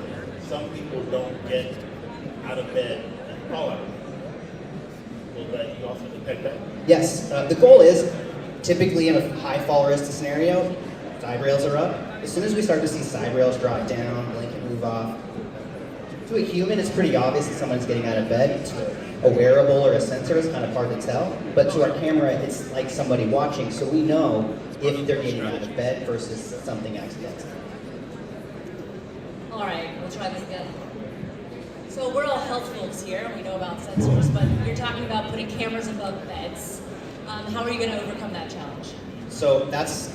some people don't get out of bed and fall out. Will that you also detect that? Yes, the goal is typically in a high fall risk scenario, side rails are up. As soon as we start to see side rails drop down, blink and move off, to a human, it's pretty obvious that someone's getting out of bed. To a wearable or a sensor, it's kind of hard to tell. But to our camera, it's like somebody watching, so we know if they're getting out of bed versus something accidental. All right, we'll try this again. So we're all health folks here, and we know about sensors, but you're talking about putting cameras above beds. How are you going to overcome that challenge? So that's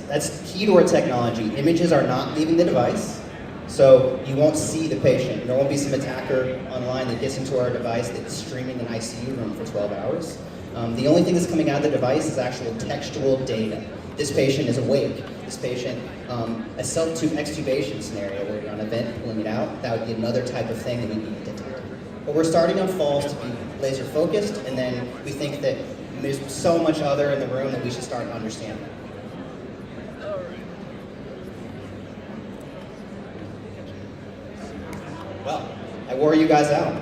key to our technology. Images are not leaving the device, so you won't see the patient. There won't be some attacker online that gets into our device that's streaming an ICU room for 12 hours. The only thing that's coming out of the device is actual textual data. This patient is awake. This patient, a self-tube extubation scenario where you're on a vent pulling it out, that would be another type of thing that we need to detect. But we're starting on falls to be laser focused, and then we think that there's so much other in the room that we should start to understand that. Well, I wore you guys out.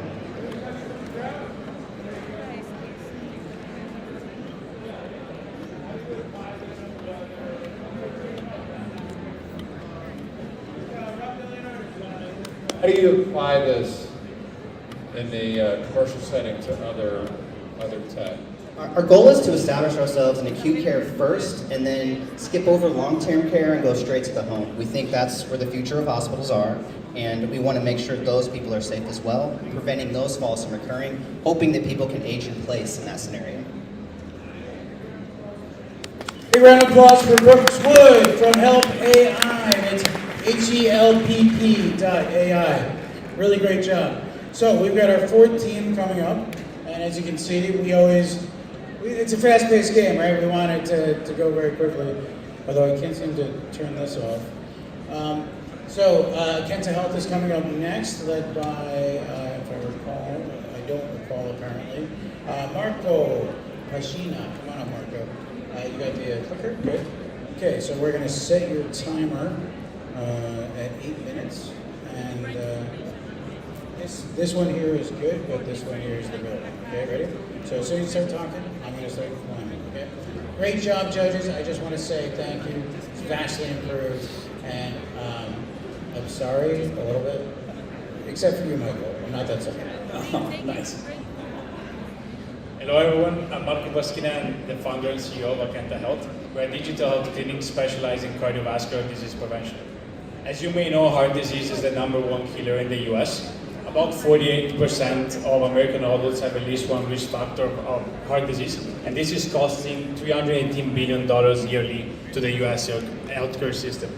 How do you apply this in the commercial setting to other tech? Our goal is to establish ourselves in acute care first, and then skip over long-term care and go straight to the home. We think that's where the future of hospitals are, and we want to make sure those people are safe as well, preventing those falls from occurring, hoping that people can age in place in that scenario. Big round of applause for Brooks Wood from Help AI. It's HELPP.AI. Really great job. So we've got our fourth team coming up, and as you can see, it's a fast-paced game, right? We want it to go very quickly, although I can't seem to turn this off. Kenta Health is coming up next, led by, if I recall, I don't recall apparently, Marco Pashina. Come on up, Marco. You got the clicker? Good. Okay, so we're going to set your timer at 8 minutes, and this one here is good, but this one here is the good one. Okay, ready? So as soon as you start talking, I'm going to start climbing, okay? Great job, judges. I just want to say thank you. It's vastly improved, and I'm sorry a little bit, except for you, Michael. I'm not that sorry. Oh, nice. Hello everyone, I'm Marco Paschina, the founder and CEO of Kenta Health. We're a digital health clinic specializing in cardiovascular disease prevention. As you may know, heart disease is the #1 killer in the US. About 48% of American adults have at least one risk factor of heart disease, and this is costing $318 billion yearly to the US healthcare system.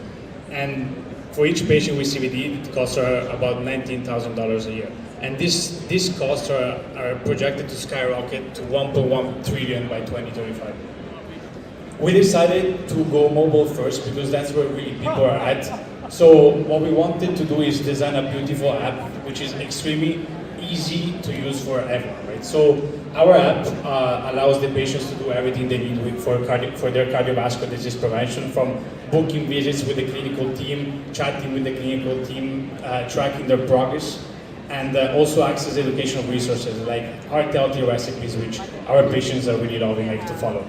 And for each patient with CVD, it costs about $19,000 a year. And these costs are projected to skyrocket to $1.1 trillion by 2035. We decided to go mobile first because that's where really people are at. So what we wanted to do is design a beautiful app which is extremely easy to use for everyone, right? So our app allows the patients to do everything they need for their cardiovascular disease prevention, from booking visits with the clinical team, chatting with the clinical team, tracking their progress, and also access educational resources like heart healthy recipes, which our patients are really loving to follow.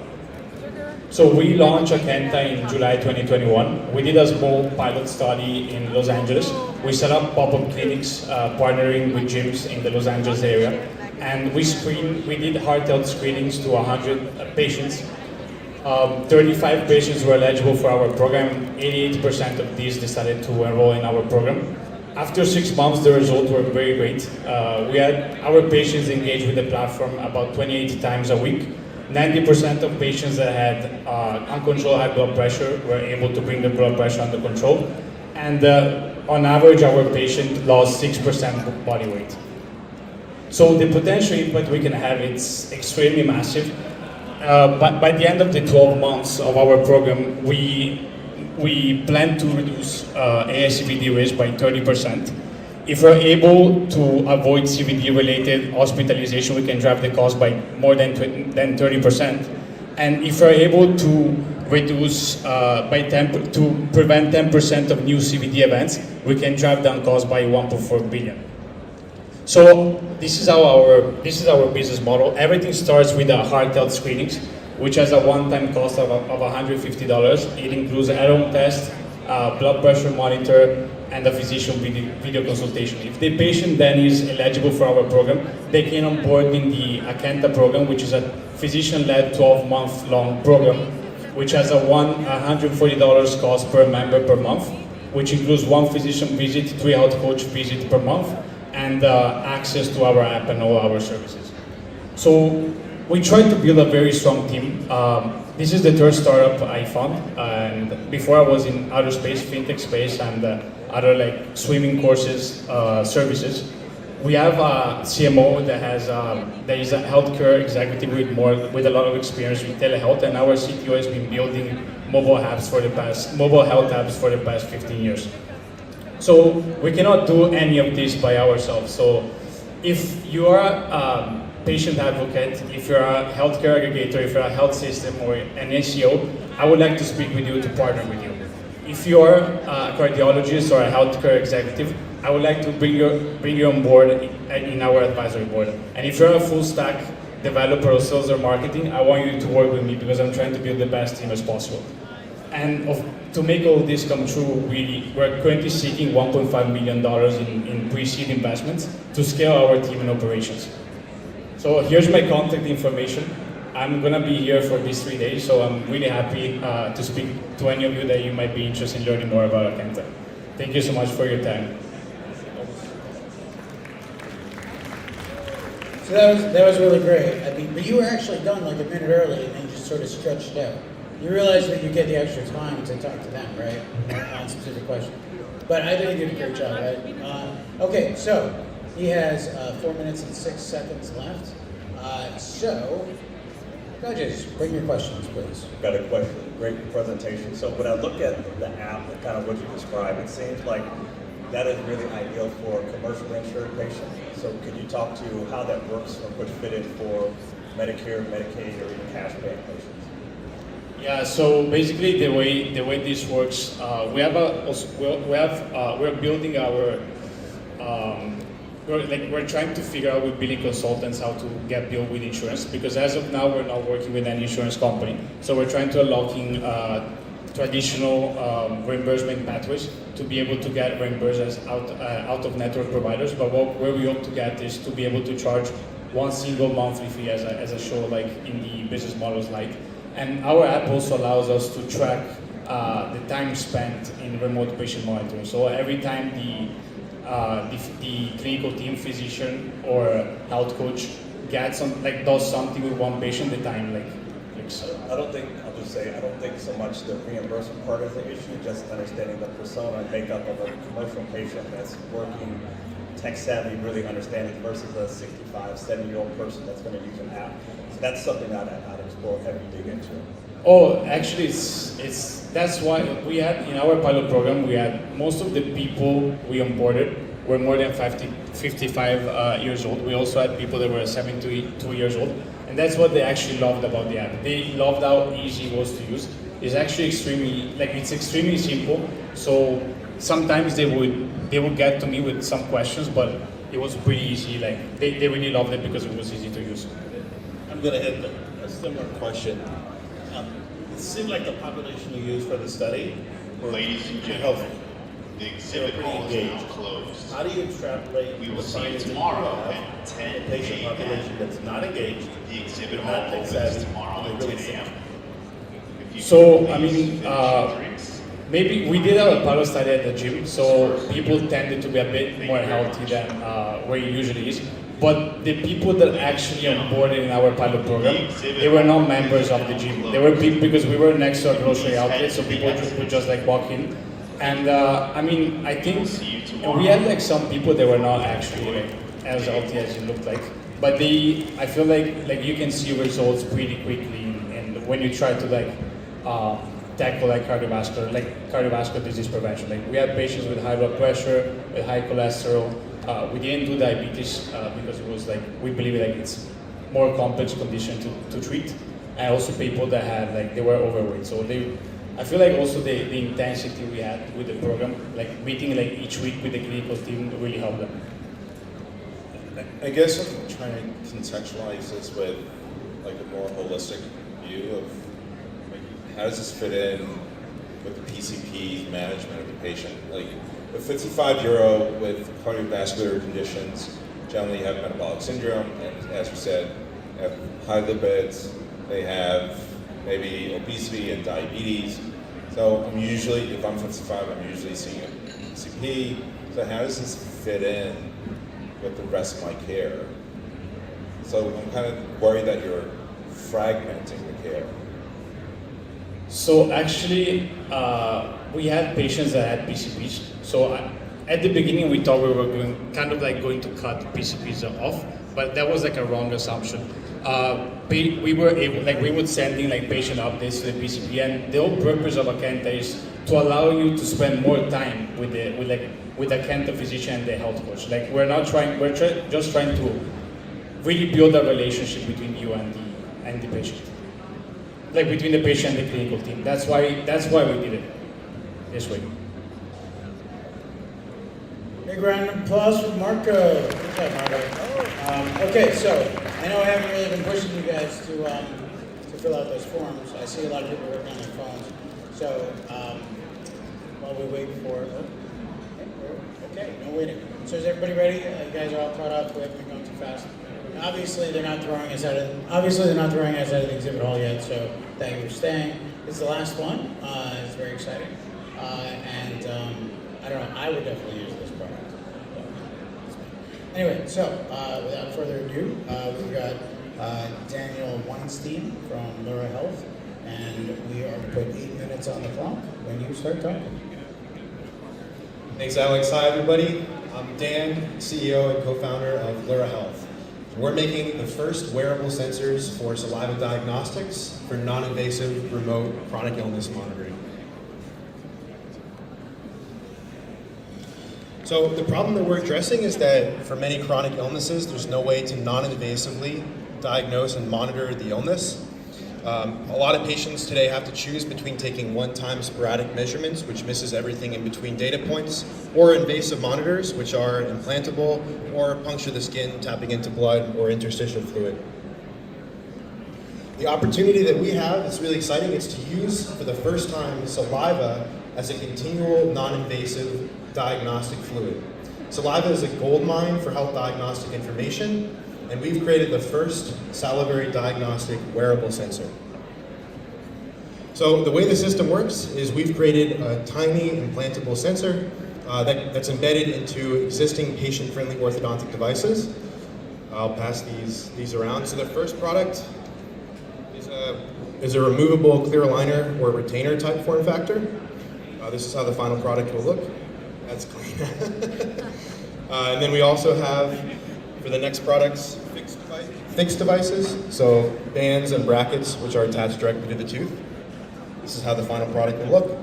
So we launched Kenta in July 2021. We did a small pilot study in Los Angeles. We set up pop-up clinics, partnering with gyms in the Los Angeles area. And we did heart health screenings to 100 patients. 35 patients were eligible for our program. 88% of these decided to enroll in our program. After 6 months, the results were very great. We had our patients engaged with the platform about 28 times a week. 90% of patients that had uncontrolled high blood pressure were able to bring the blood pressure under control. And on average, our patient lost 6% body weight. So the potential impact we can have is extremely massive. But by the end of the 12 months of our program, we plan to reduce ASCVD risk by 30%. If we're able to avoid CVD-related hospitalization, we can drive the cost by more than 30%. And if we're able to reduce to prevent 10% of new CVD events, we can drive down costs by 1.4 billion. So this is our business model. Everything starts with the heart health screenings, which has a one-time cost of $150. It includes a at-home test, blood pressure monitor, and a physician video consultation. If the patient then is eligible for our program, they can onboard in the Akenta program, which is a physician-led 12-month-long program, which has a $140 cost per member per month, which includes 1 physician visit, 3 health coach visits per month, and access to our app and all our services. So we tried to build a very strong team. This is the third startup I found, and before I was in outer space, fintech space, and other like swimming courses, services. We have a CMO that is a healthcare executive with a lot of experience with telehealth, and our CTO has been building mobile health apps for the past 15 years. So we cannot do any of this by ourselves. So if you are a patient advocate, if you're a healthcare aggregator, if you're a health system or an ACO, I would like to speak with you to partner with you. If you're a cardiologist or a healthcare executive, I would like to bring you on board in our advisory board. And if you're a full stack developer or sales or marketing, I want you to work with me because I'm trying to build the best team as possible. And to make all this come true, we're currently seeking $1.5 million in pre-seed investments to scale our team and operations. So here's my contact information. I'm gonna be here for these 3 days, so I'm really happy to speak to any of you that you might be interested in learning more about Akenta. Thank you so much for your time. So that was really great. I mean, but you were actually done like a minute early, and then you just sort of stretched out. You realize that you get the extra time to talk to them, right, on specific questions. But I think you did a great job, right? Okay, so he has 4 minutes and 6 seconds left. So, judges, bring your questions, please. Got a question. Great presentation. So when I look at the app and kind of what you described, it seems like that is really ideal for commercial insured patients. So could you talk to how that works or could fit in for Medicare, Medicaid, or even cash pay patients? Yeah, so basically the way this works, we're building our we're trying to figure out with billing consultants how to get billed with insurance, because as of now we're not working with any insurance company. So we're trying to unlock traditional reimbursement pathways to be able to get reimbursed as out of network providers. But where we hope to get is to be able to charge one single monthly fee as a show, like in the business models like. And our app also allows us to track the time spent in remote patient monitoring. So every time the clinical team, physician, or health coach does something with one patient, the time clicks. I don't think so much the reimbursement part is the issue, just understanding the persona and makeup of a commercial patient that's working tech savvy, really understanding versus a 65, 70-year-old person that's going to use an app. So that's something I'd explore heavy dig into. Oh, actually, that's why we had in our pilot program, we had most of the people we onboarded were more than 55 years old. We also had people that were 72 years old, and that's what they actually loved about the app. They loved how easy it was to use. It's actually it's extremely simple. So sometimes they would get to me with some questions, but it was pretty easy. They really loved it because it was easy to use. I'm going to hit a similar question. It seemed like the population you used for the study were healthy. The exhibit hall is now closed. How do you extrapolate We will see you tomorrow at 10 patient population that's not engaged? The exhibit hall opens tomorrow at 10 a.m. So, I mean, maybe we did a pilot study at the gym, so people tended to be a bit more healthy than where it usually is. But the people that actually onboarded in our pilot program, they were not members of the gym. They were people because we were next to a grocery outlet, so people would just like walk in. And I mean, I think we had like some people that were not actually like as healthy as it looked like, but I feel like you can see results pretty quickly, and when you try to like tackle like cardiovascular disease prevention. Like we had patients with high blood pressure, with high cholesterol. We didn't do diabetes because it was like we believe like it's more complex condition to treat, and also people that had like they were overweight. So I feel like also the intensity we had with the program, like meeting like each week with the clinical team, really helped them. I guess I'm trying to contextualize this with like a more holistic view of like, how does this fit in with the PCP management of the patient? Like a 55-year-old with cardiovascular conditions generally have metabolic syndrome, and as you said, have high lipids, they have maybe obesity and diabetes. So I'm usually, if I'm 55, I'm usually seeing a PCP. So how does this fit in with the rest of my care? So I'm kind of worried that you're fragmenting the care. So actually, we had patients that had PCPs. So at the beginning, we thought we were going to cut PCPs off, but that was like a wrong assumption. We were able, like we would sending like patient updates to the PCP, and the whole purpose of Akenta is to allow you to spend more time with the Akenta physician and the health coach. Like we're just trying to really build a relationship between you and the patient. Like between the patient and the clinical team. That's why we did it this way. Big round of applause for Marco. Good job, Marco. Okay, so I know I haven't really been pushing you guys to fill out those forms. I see a lot of people working on their phones. So while we wait for, okay, no waiting. So is everybody ready? You guys are all caught up. We haven't been going too fast. Obviously, they're not throwing us out of the exhibit hall yet. So thank you for staying. It's the last one. It's very exciting, and I don't know. I would definitely use this product. Anyway, so without further ado, we've got Daniel Weinstein from Lyra Health, and we are put 8 minutes on the clock when you start talking. Thanks, Alex. Hi, everybody. I'm Dan, CEO and co-founder of Lyra Health. We're making the first wearable sensors for saliva diagnostics for non-invasive remote chronic illness monitoring. So the problem that we're addressing is that for many chronic illnesses, there's no way to non-invasively diagnose and monitor the illness. A lot of patients today have to choose between taking one-time sporadic measurements, which misses everything in between data points, or invasive monitors, which are implantable, or puncture the skin, tapping into blood or interstitial fluid. The opportunity that we have is really exciting. It's to use, for the first time, saliva as a continual, non-invasive diagnostic fluid. Saliva is a gold mine for health diagnostic information, and we've created the first salivary diagnostic wearable sensor. So the way the system works is we've created a tiny implantable sensor that's embedded into existing patient-friendly orthodontic devices. I'll pass these around. So the first product is a removable clear aligner or retainer type form factor. This is how the final product will look. That's clean. And then we also have, for the next products, fixed devices, so bands and brackets which are attached directly to the tooth. This is how the final product will look.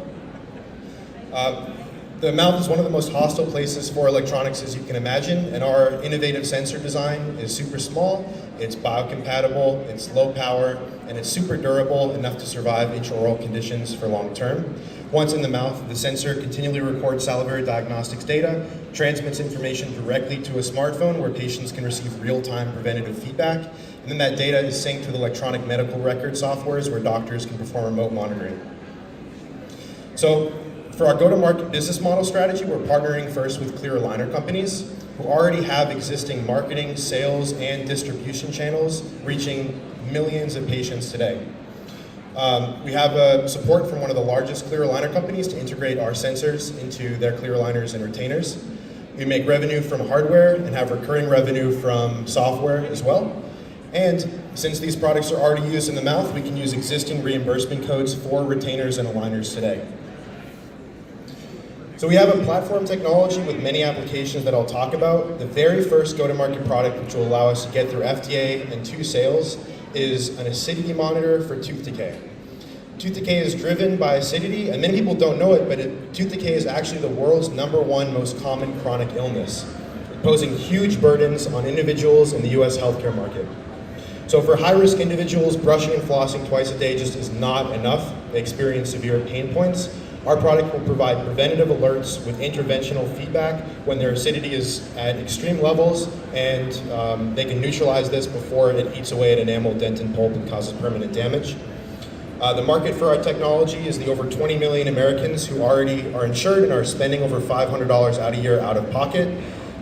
The mouth is one of the most hostile places for electronics as you can imagine, and our innovative sensor design is super small, it's biocompatible, it's low power, and it's super durable, enough to survive intraoral conditions for long term. Once in the mouth, the sensor continually records salivary diagnostics data, transmits information directly to a smartphone where patients can receive real-time preventative feedback, and then that data is synced with electronic medical record softwares where doctors can perform remote monitoring. So, for our go-to-market business model strategy, we're partnering first with clear aligner companies who already have existing marketing, sales, and distribution channels reaching millions of patients today. We have support from one of the largest clear aligner companies to integrate our sensors into their clear aligners and retainers. We make revenue from hardware and have recurring revenue from software as well. And since these products are already used in the mouth, we can use existing reimbursement codes for retainers and aligners today. So we have a platform technology with many applications that I'll talk about. The very first go-to-market product, which will allow us to get through FDA and 2 sales, is an acidity monitor for tooth decay. Tooth decay is driven by acidity, and many people don't know it, but tooth decay is actually the world's #1 most common chronic illness, posing huge burdens on individuals in the US healthcare market. So for high-risk individuals, brushing and flossing twice a day just is not enough. They experience severe pain points. Our product will provide preventative alerts with interventional feedback when their acidity is at extreme levels, and they can neutralize this before it eats away at enamel, dent, and pulp and causes permanent damage. The market for our technology is the over 20 million Americans who already are insured and are spending over $500 a year out of pocket.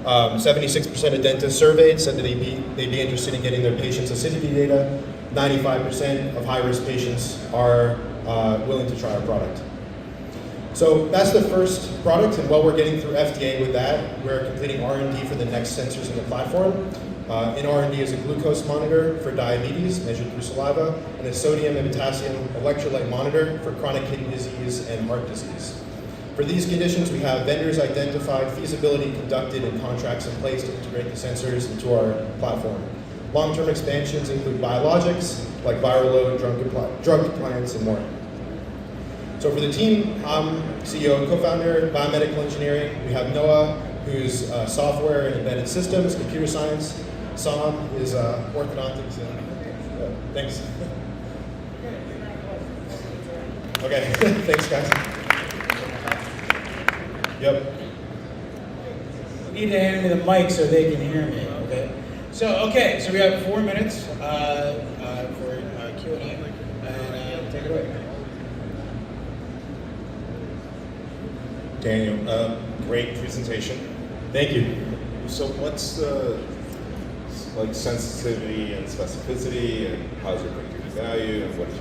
76% of dentists surveyed said that they'd be interested in getting their patients' acidity data. 95% of high-risk patients are willing to try our product. So that's the first product, and while we're getting through FDA with that, we're completing R&D for the next sensors in the platform. In R&D is a glucose monitor for diabetes, measured through saliva, and a sodium and potassium electrolyte monitor for chronic kidney disease and heart disease. For these conditions, we have vendors identified, feasibility conducted, and contracts in place to integrate the sensors into our platform. Long-term expansions include biologics, like viral load, drug compliance, and more. So for the team, I'm CEO and co-founder, biomedical engineering. We have Noah, who's software and embedded systems, computer science. Sam is orthodontics and thanks. Okay, thanks guys. Yep. You need to hand me the mic so they can hear me, okay? So we have 4 minutes for Q&A, and take it away. Daniel, great presentation. Thank you. So what's the sensitivity and specificity, and how's it bring to value, and what do you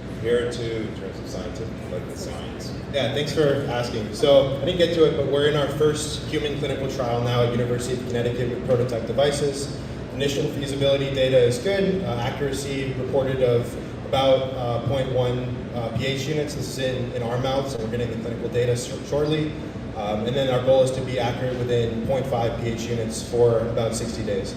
compare it to in terms of scientific, the science? Yeah, thanks for asking. So I didn't get to it, but we're in our first human clinical trial now at University of Connecticut with prototype devices. Initial feasibility data is good. Accuracy reported of about 0.1 pH units. This is in our mouths, and we're getting the clinical data shortly. And then our goal is to be accurate within 0.5 pH units for about 60 days.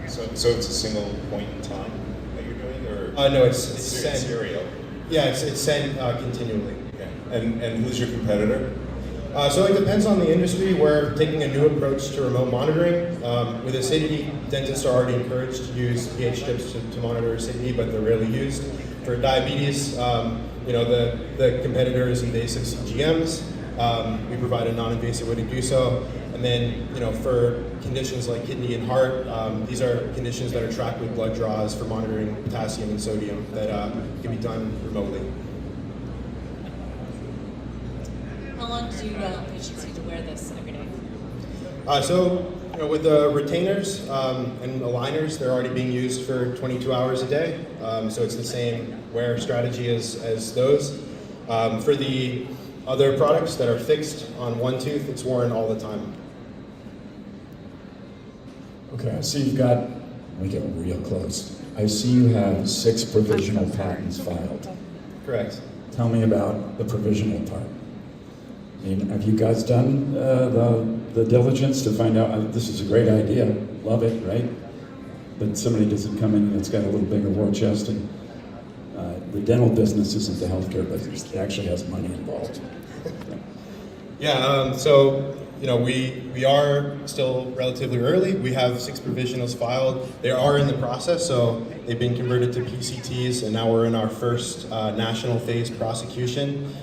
So it's a single point in time that you're doing, or no, it's sent. Serial. Yeah, it's sent continually. Okay. And who's your competitor? So it depends on the industry. We're taking a new approach to remote monitoring. With acidity, dentists are already encouraged to use pH strips to monitor acidity, but they're rarely used. For diabetes, the competitor is invasive CGMs. We provide a non-invasive way to do so. And then, for conditions like kidney and heart, these are conditions that are tracked with blood draws for monitoring potassium and sodium that can be done remotely. How long do patients need to wear this every day? With the retainers and aligners, they're already being used for 22 hours a day. So it's the same wear strategy as those. For the other products that are fixed on one tooth, it's worn all the time. Okay, I see you've got, let me get real close. I see you have 6 provisional patents filed. Correct. Tell me about the provisional part. I mean, have you guys done the diligence to find out, this is a great idea, love it, right? But somebody doesn't come in that's got a little bigger war chest, and the dental business isn't the healthcare business, it actually has money involved. Yeah, we are still relatively early. We have 6 provisionals filed. They are in the process, so they've been converted to PCTs, and now we're in our first national phase prosecution.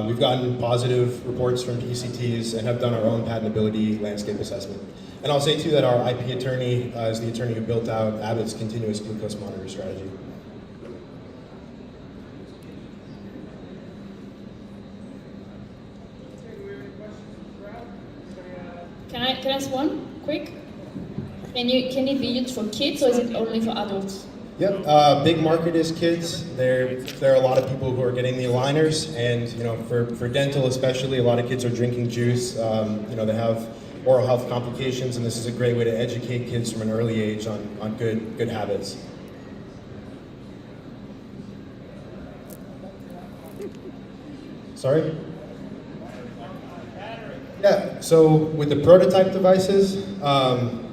We've gotten positive reports from PCTs and have done our own patentability landscape assessment. And I'll say too that our IP attorney is the attorney who built out Abbott's continuous glucose monitor strategy. Can I ask one quick? Can it be used for kids or is it only for adults? Yep, big market is kids. There are a lot of people who are getting the aligners, and for dental especially, a lot of kids are drinking juice. They have oral health complications, and this is a great way to educate kids from an early age on good habits. Sorry? Yeah, so with the prototype devices,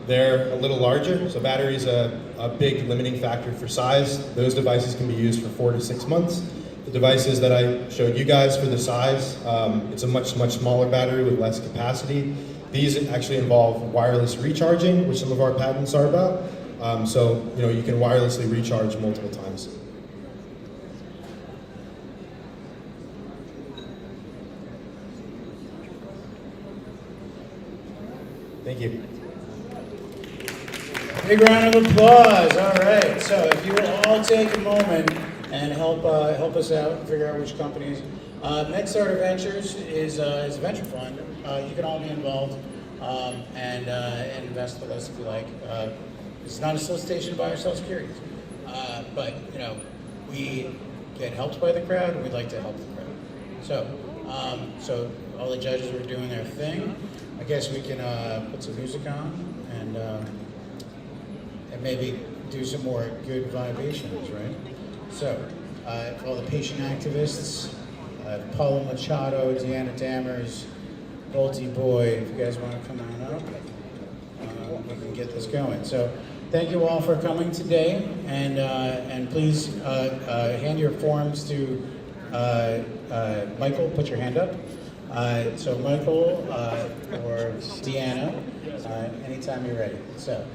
they're a little larger, so battery is a big limiting factor for size. Those devices can be used for 4 to 6 months. The devices that I showed you guys for the size, it's a much smaller battery with less capacity. These actually involve wireless recharging, which some of our patents are about. So you can wirelessly recharge multiple times. Thank you. Big round of applause. All right. So if you will all take a moment and help us out and figure out which companies. MedStartr Ventures is a venture fund. You can all be involved and invest with us if you like. It's not a solicitation to buy or sell securities, but we get helped by the crowd, and we'd like to help the crowd. So all the judges were doing their thing. I guess we can put some music on and maybe do some more good ViVEations, right? So, all the patient activists, Paula Machado, Deanna Dammers, Bolty Boy, if you guys want to come on up, we can get this going. So, thank you all for coming today, and please hand your forms to Michael. Put your hand up. So Michael or Deanna, anytime you're ready. So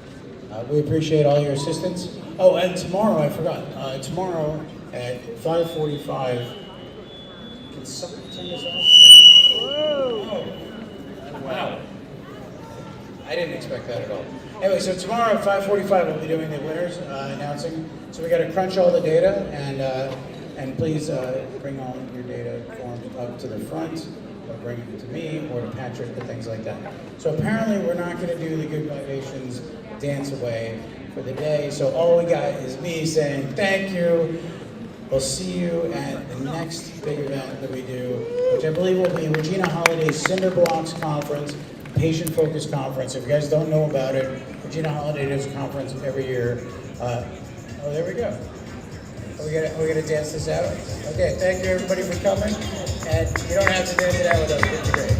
we appreciate all your assistance. Oh, and tomorrow, I forgot. Tomorrow at 5:45. Can someone turn this off? Whoa! Oh, wow. I didn't expect that at all. Anyway, so tomorrow at 5:45 we'll be doing the winners, announcing. So we got to crunch all the data, and please bring all your data forms up to the front. Or bring it to me or to Patrick and things like that. So apparently we're not going to do the Good ViVEations dance away for the day. So all we got is me saying thank you. We'll see you at the next big event that we do, which I believe will be Regina Holiday's Cinder Blocks Conference, Patient Focus Conference. If you guys don't know about it, Regina Holiday does a conference every year. Oh, there we go. Are we gonna dance this out? Okay, thank you everybody for coming. And you don't have to dance it out with us, it's great.